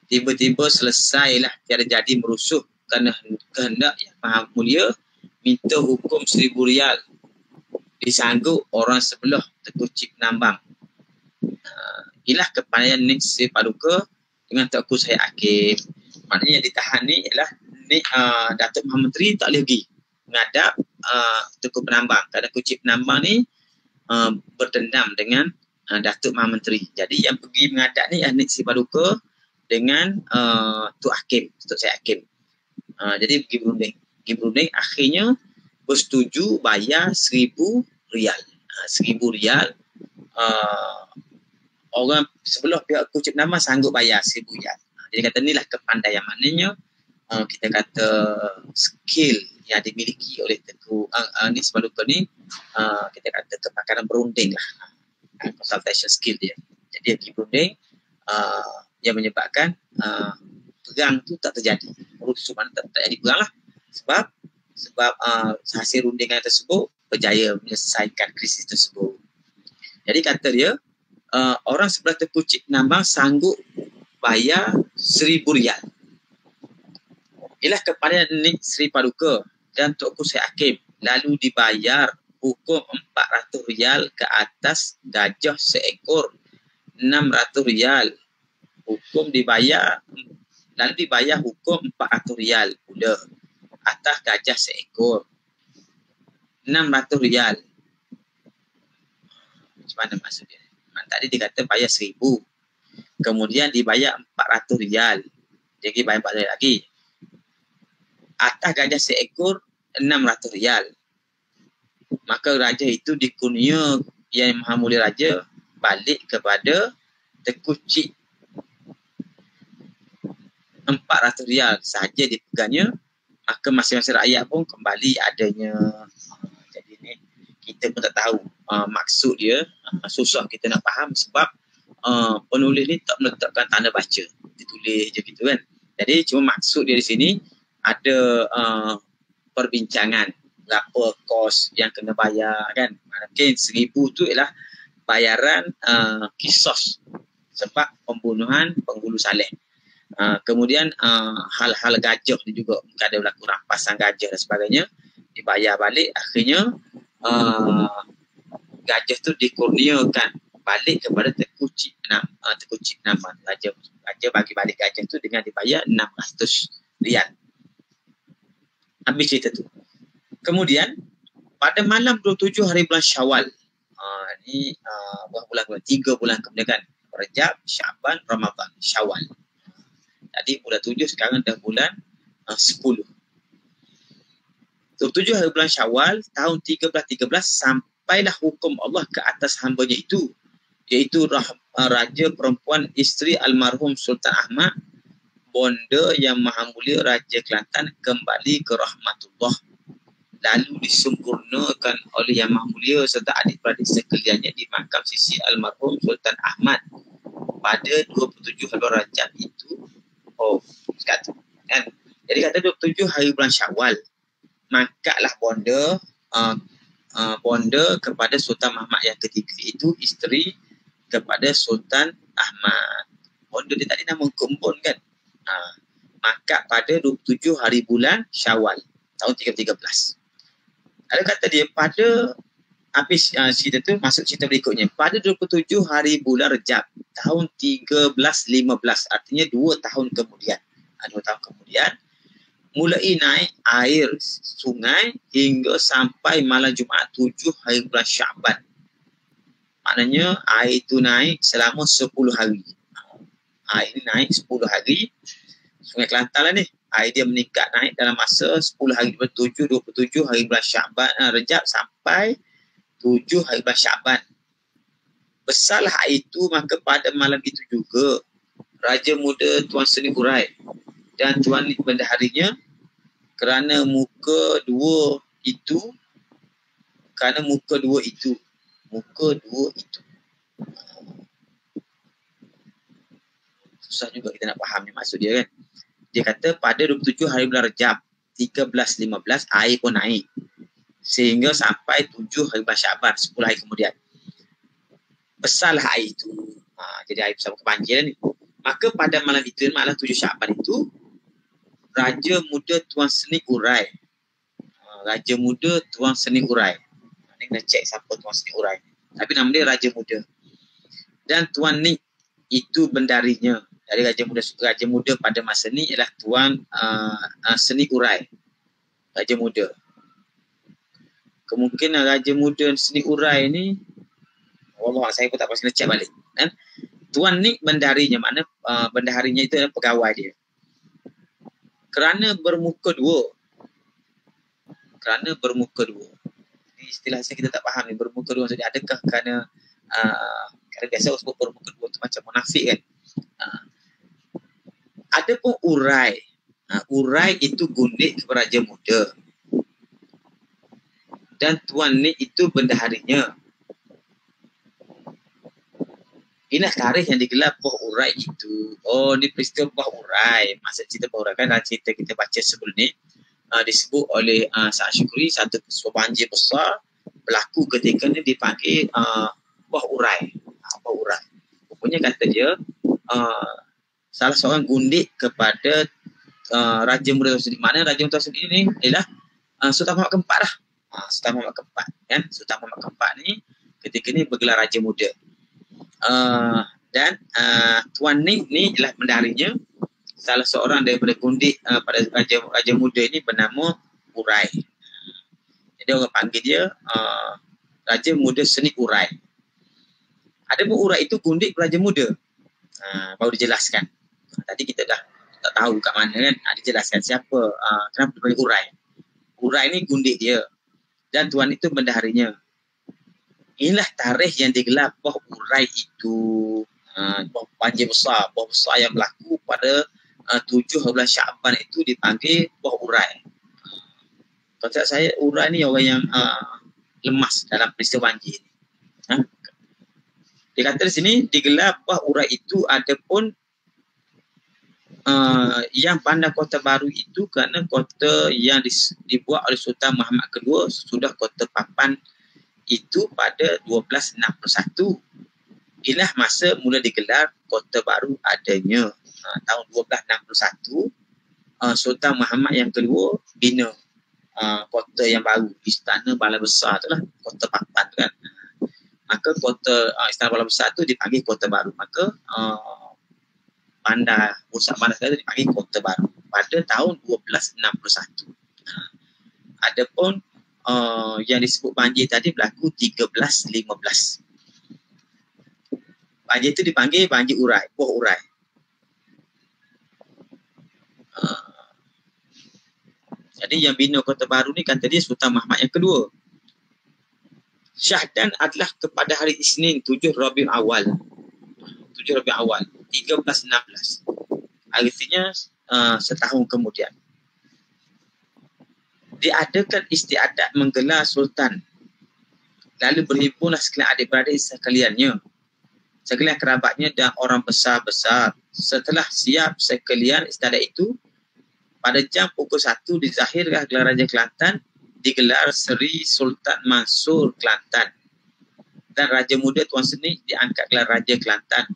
Tiba-tiba selesailah tiada jadi merusuh kerana kehendak Yang Maha Mulia minta hukum Rp1,000 disanggup orang sebelah Tengku Cik Penambang. Ialah kepandaian Nik Seri Paduka dengan Tengku Syed Hakim. Maknanya yang ditahan ni ialah Datuk Maha Menteri tak boleh pergi menghadap Tengku Penambang. Kerana Tengku Cik Penambang ni berdendam dengan Datuk Maha Menteri. Jadi yang pergi menghadap ni Nik Seri Paduka dengan Tok Hakim, Tok Syed Hakim. Jadi pergi berunding, akhirnya bersetuju bayar RM1,000. RM1,000. Orang sebelah pihak Tengku Cik Penambang sanggup bayar RM1,000. Jadi kata inilah kepandaian, maknanya kita kata skill yang dimiliki oleh Tengku Nik Seri Paduka ni, kita kata kepakaran berunding lah, consultation skill dia. Jadi dia pergi berunding yang menyebabkan perang tu tak terjadi. Rusuh mana tak jadi perang lah. Sebab hasil rundingan tersebut berjaya menyelesaikan krisis tersebut. Jadi kata dia, orang sebelah Tengku Cik Penambang sanggup bayar RM1,000. Ialah kepada Nik Seri Paduka dan Tengku Syed Hakim, lalu dibayar hukum RM400 ke atas gajah seekor, RM600. Lalu dibayar hukum RM400 pula atas gajah seekor. 600 riyal. Macam mana maksudnya? Tadi dia kata bayar 1,000. Kemudian dibayar 400 riyal. Jadi bayar 400 riyal lagi. Atas gajah seekor 600 riyal. Maka raja itu dikurnia yang Maha Mulia Raja balik kepada Tengku Cik 400 riyal sahaja dipegangnya, maka masing-masing rakyat pun kembali adanya. Jadi ni kita pun tak tahu maksud dia. Susah kita nak faham sebab penulis ni tak meletakkan tanda baca, ditulis je gitu kan. Jadi cuma maksud dia di sini ada perbincangan berapa kos yang kena bayar kan. Mungkin 1,000 tu ialah bayaran kisos sebab pembunuhan penghulu saleh. Kemudian hal-hal gajah ni juga ada berlaku rampasan gajah dan sebagainya, dibayar balik. Akhirnya gajah tu dikurniakan balik kepada Tengku Cik Naman. Raja bagi balik gajah tu dengan dibayar 600 riyal. Habis cerita tu. Kemudian pada malam 27 hari bulan Syawal, ni bulan 3 bulan kemudian kan, Rajab, Syaban, Ramadan, Syawal. Tadi bulan 7, sekarang dah bulan 10. 27 hari bulan Syawal tahun 1313 sampailah hukum Allah ke atas hambanya itu, iaitu raja perempuan isteri almarhum Sultan Ahmad, bonda yang Maha Mulia Raja Kelantan kembali ke rahmatullah, lalu disempurnakan oleh Yang Maha Mulia serta adik-beradik sekaliannya di makam sisi almarhum Sultan Ahmad pada 27 hari Rajab itu. Kata kan. Jadi kata 27 hari bulan Syawal, mangkatlah bonda kepada Sultan Mahmud yang ketiga itu isteri kepada Sultan Ahmad. Bonda dia tadi nama Kembon kan. Mangkat pada 27 hari bulan Syawal tahun 1313. Ada kata dia pada habis cerita tu masuk cerita berikutnya. Pada 27 hari bulan Rejab tahun 1315, artinya 2 tahun kemudian. 2 tahun kemudian mulai naik air sungai hingga sampai malam Jumaat 7 hari bulan Syaban. Maknanya air itu naik selama 10 hari. Air ini naik 10 hari. Sungai Kelantan lah ni. Air dia meningkat naik dalam masa 10 hari. 27 hari bulan Syaban, Rejab sampai 7 hari bulan Syaban. Besarlah air itu, maka pada malam itu juga Raja Muda Tuan Seni Hurai dan Tuan Bendaharinya kerana muka dua itu susah juga kita nak faham ni maksud dia kan. Dia kata pada 27 hari bulan Rejab 1315 air pun naik sehingga sampai 7 hari bulan Syaban 10 hari kemudian. Besarlah air itu. Jadi air bersama kebanjiran ni. Maka pada malam itu, malam 7 Syaban itu, Raja Muda Tuan Seni Hurai. Raja Muda Tuan Seni Hurai. Ni kena cek siapa Tuan Seni Hurai. Tapi nama dia Raja Muda. Dan Tuan Nik itu bendarinya. Dari Raja Muda pada masa ni ialah Tuan Seni Hurai. Raja Muda. Kemungkinan Raja Muda Seni Hurai ni, Allah, saya pun tak pasti nak cek balik. Kan? Tuan Nik bendaharinya, makna bendaharinya itu adalah pegawai dia. Kerana bermuka dua. Ini istilah saya kita tak faham ni, bermuka dua. Jadi adakah kerana biasa orang sebut bermuka dua tu macam munafik kan. Ada pun urai. Urai itu gundik kepada Raja Muda. Dan Tuan Nik itu bendaharinya. Inilah tarikh yang digelar Bah Urai itu. Ni peristiwa Bah Urai. Maksud cerita Bah Urai kan dalam cerita kita baca sebelum ni. Disebut oleh Sa'ad Syukri, satu peristiwa banjir besar berlaku ketika ni dipanggil Bah Urai. Bah Urai. Rupanya kata dia, salah seorang gundik kepada Raja Muda Tuan. Mana Raja Muda Tuan ini ialah Sultan Muhammad keempat lah. Sultan Muhammad keempat. Kan? Sultan Muhammad keempat ni ketika ni bergelar Raja Muda. Dan Tuan Nik ni ialah bendaharinya salah seorang daripada gundik pada raja muda ini bernama Urai. Jadi orang panggil dia Raja Muda Seni Urai. Ada pun Urai itu gundik Raja Muda. Baru dijelaskan. Tadi kita dah tak tahu kat mana kan. Dijelaskan siapa, kenapa dipanggil Urai. Urai ni gundik dia. Dan tuan itu bendaharinya. Inilah tarikh yang digelar Poh Urai itu. Banjir besar. Poh besar yang berlaku pada 7 bulan Syaban itu dipanggil Poh Urai. Kata saya, Urai ni orang yang lemas dalam peristiwa banjir ni. Dia kata di sini, digelar Poh Urai itu ada pun yang Bandar Kota Baru itu kerana kota yang dibuat oleh Sultan Muhammad kedua sesudah kota Papan itu pada 1261. Inilah masa mula digelar Kota Baru adanya. Tahun 1261, Sultan Muhammad yang kedua bina kota yang baru, Istana Balai Besar tu lah, Kota Papan tu kan. Maka kota Istana Balai Besar tu dipanggil Kota Baru. Maka pusat bandar sekali dipanggil Kota Baru pada tahun 1261. Adapun yang disebut banjir tadi berlaku 1315. Banjir itu dipanggil banjir Urai, Poh Urai. Jadi yang bina Kota Baru ni kata dia Sultan Muhammad yang kedua. Syahdan adalah kepada hari Isnin 7 Rabiul Awal. 7 Rabiul Awal 1316. Artinya setahun kemudian. Diadakan istiadat menggelar Sultan. Lalu berhimpunlah sekalian adik-beradik sekaliannya, sekalian kerabatnya dan orang besar-besar. Setelah siap sekalian istiadat itu, pada jam pukul 1 dizahirkan gelar Raja Kelantan, digelar Seri Sultan Mansur Kelantan. Dan Raja Muda Tuan Seni diangkat gelar Raja Kelantan.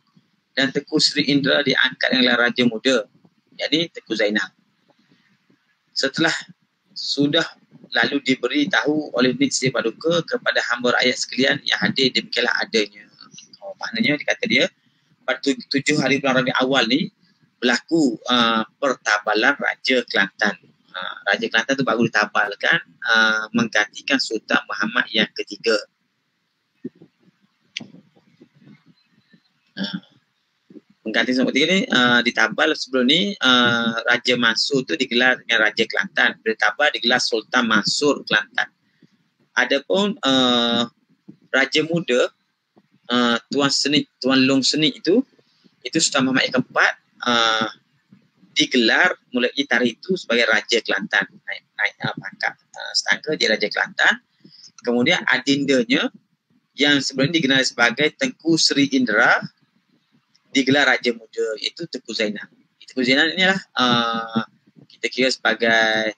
Dan Tengku Seri Indra diangkat gelar Raja Muda. Jadi Tengku Zainal. Setelah sudah lalu diberi tahu oleh Nik Sri Paduka kepada hamba rakyat sekalian yang hadir, demikianlah adanya. Maknanya dikata dia, pada 7 hari bulan Rabiul Awal ni, berlaku pertabalan Raja Kelantan. Raja Kelantan tu baru ditabalkan menggantikan Sultan Muhammad yang ketiga. Mengganti Sultan ketiga ni ditabal sebelum ni Raja Mansur tu digelar dengan Raja Kelantan. Bila ditabal digelar Sultan Mansur Kelantan. Adapun Raja Muda Tuan Long Seni itu Sultan Muhammad yang keempat, digelar mulai tarikh itu sebagai Raja Kelantan. Naik pangkat setangga dia Raja Kelantan. Kemudian adindanya yang sebenarnya dikenal sebagai Tengku Seri Indra digelar Raja Muda, iaitu Tengku Zainal. Tengku Zainal ni lah kita kira sebagai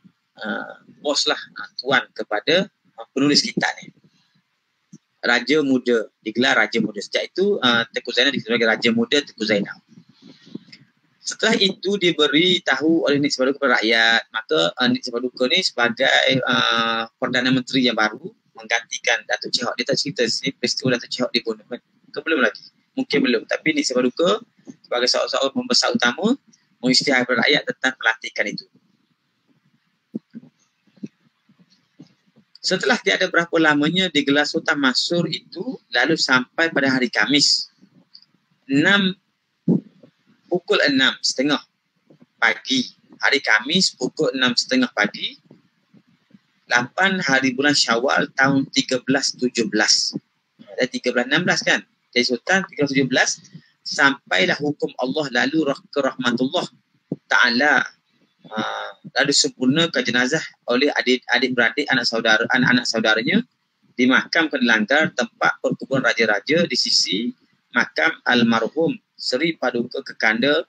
bos lah, tuan kepada penulis kitab ni. Raja Muda, digelar Raja Muda. Sejak itu Tengku Zainal digelar sebagai Raja Muda Tengku Zainal. Setelah itu diberi tahu oleh Nik Sri Paduka kepada rakyat. Maka Nik Sri Paduka ni sebagai Perdana Menteri yang baru menggantikan Datuk Chee Hok. Dia tak cerita sini peristiwa Datuk Chee Hok dibunuh kan? Belum lagi. Mungkin belum. Tapi Nik Sri Paduka sebagai seorang pembesar utama mengisytihar kepada rakyat tentang pelantikan itu. Setelah tiada berapa lamanya digelar Sultan Mansur itu, lalu sampai pada hari Khamis pukul 6.30 pagi. Hari Khamis pukul 6.30 pagi, 8 hari bulan Syawal tahun 1317. Dan 1316 kan? Jadi Sultan 1317 sampailah hukum Allah lalu ke rahmatullah Ta'ala. Lalu sempurnakan jenazah oleh adik-beradik anak-anak saudaranya dimakamkan di Langgar, tempat perkuburan raja-raja di sisi makam almarhum Seri Paduka Kekanda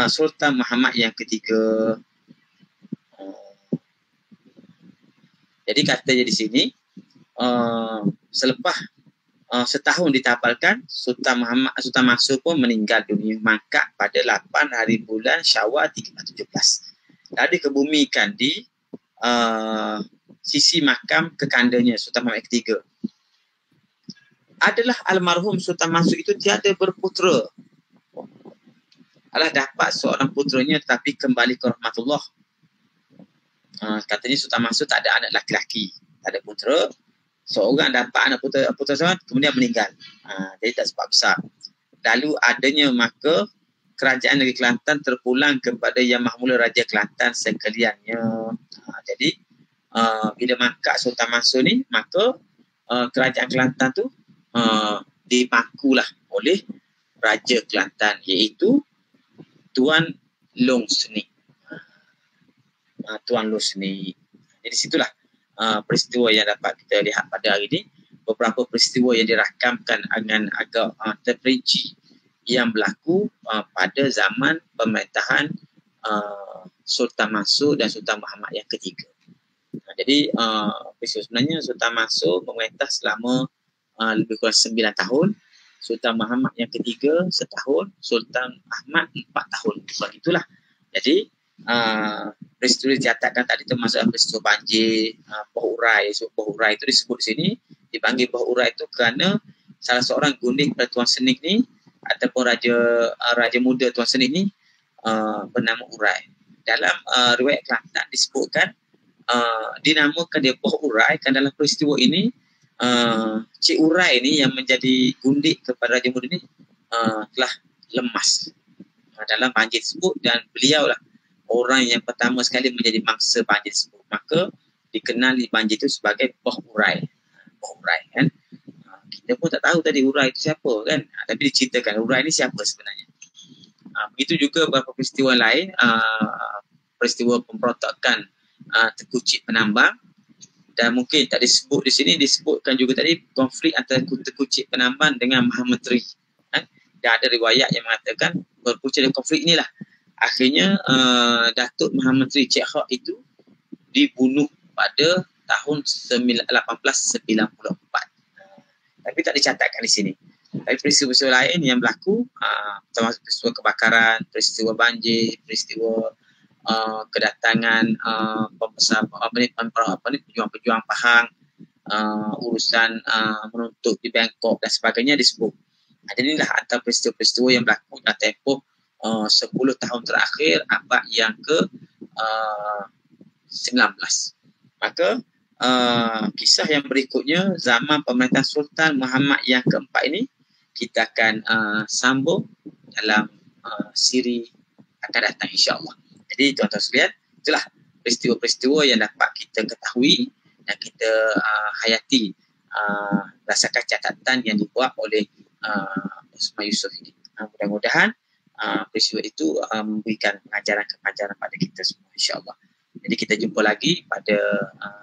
Sultan Muhammad yang ketiga. Jadi katanya di sini selepas setahun ditabalkan, Sultan Mansur pun meninggal dunia mangkat pada 8 hari bulan Syawal 1317. Lalu dikebumikan di sisi makam kekandanya Sultan Muhammad ketiga. Adalah almarhum Sultan Mansur itu tiada berputera. Alah dapat seorang putranya tetapi kembali ke rahmatullah. Katanya Sultan Mansur tak ada anak laki-laki, tak ada putera. Seorang dapat anak putera seorang kemudian meninggal. Jadi tak sebab besar. Lalu adanya maka kerajaan negeri Kelantan terpulang kepada Yang Mahmula Raja Kelantan sekaliannya. Jadi bila mangkat Sultan Mansur ni, maka kerajaan Kelantan tu dipakulah oleh Raja Kelantan, iaitu Tuan Long Seni. Tuan Long Seni. Jadi situlah peristiwa yang dapat kita lihat pada hari ini. Beberapa peristiwa yang dirakamkan dengan agak terperinci yang berlaku pada zaman pemerintahan Sultan Mansur dan Sultan Muhammad yang ketiga. Jadi peristiwa sebenarnya Sultan Mansur memerintah selama lebih kurang 9 tahun. Sultan Muhammad yang ketiga setahun, Sultan Ahmad 4 tahun. Begitulah. Jadi peristiwa dicatatkan tadi termasuk peristiwa banjir, Boh Urai. Boh Urai itu disebut di sini, dipanggil Boh Urai itu kerana salah seorang gundik pada Tuan Senik ni ataupun raja muda Tuan Senik ni bernama Urai. Dalam riwayat Kelantan disebutkan dinamakan dia Boh Urai kerana dalam peristiwa ini Cik Urai ni yang menjadi gundik kepada raja muda ni telah lemas dalam banjir tersebut, dan beliau lah orang yang pertama sekali menjadi mangsa banjir tersebut. Maka dikenali banjir itu sebagai Boh Urai. Boh Urai kan. Kita pun tak tahu tadi Urai itu siapa kan. Tapi diceritakan Urai ni siapa sebenarnya. Begitu juga beberapa peristiwa lain, peristiwa pemberontakan Tengku Cik Penambang. Dan mungkin tak disebut di sini, disebutkan juga tadi konflik antara Tengku Cik Penambang dengan Maha Menteri. Dan ada riwayat yang mengatakan berpunca dari konflik inilah akhirnya Datuk Maha Menteri Cik Hak itu dibunuh pada tahun 1894. Tapi tak dicatatkan di sini. Tapi peristiwa-peristiwa lain yang berlaku, termasuk peristiwa kebakaran, peristiwa banjir, peristiwa kedatangan pejuang-pejuang Pahang, urusan menuntut di Bangkok dan sebagainya disebut. Jadi inilah antara peristiwa-peristiwa yang berlaku dalam tempoh 10 tahun terakhir abad yang ke-19. Maka kisah yang berikutnya zaman pemerintahan Sultan Muhammad yang keempat ini kita akan sambung dalam siri akan datang insya-Allah. Jadi tuan-tuan sekalian, itulah peristiwa-peristiwa yang dapat kita ketahui dan kita hayati berdasarkan catatan yang dibuat oleh Osman Yusof ini. Mudah-mudahan peristiwa itu memberikan pengajaran-pengajaran pada kita semua insya-Allah. Jadi kita jumpa lagi pada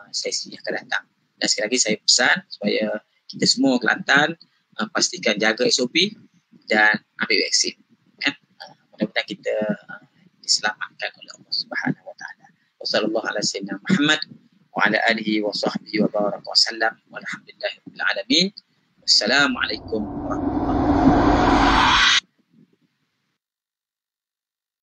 sesi yang akan datang. Dan sekali lagi saya pesan supaya kita semua Kelantan pastikan jaga SOP dan ambil vaksin. Mudah-mudahan kita diselamatkan oleh Allah Subhanahu wa taala. Wassallallahu ala sayyidina Muhammad wa ala alihi wa sahbihi wa baraka wa sallam walhamdulillahirabbil alamin. Wassalamualaikum warahmatullahi wabarakatuh.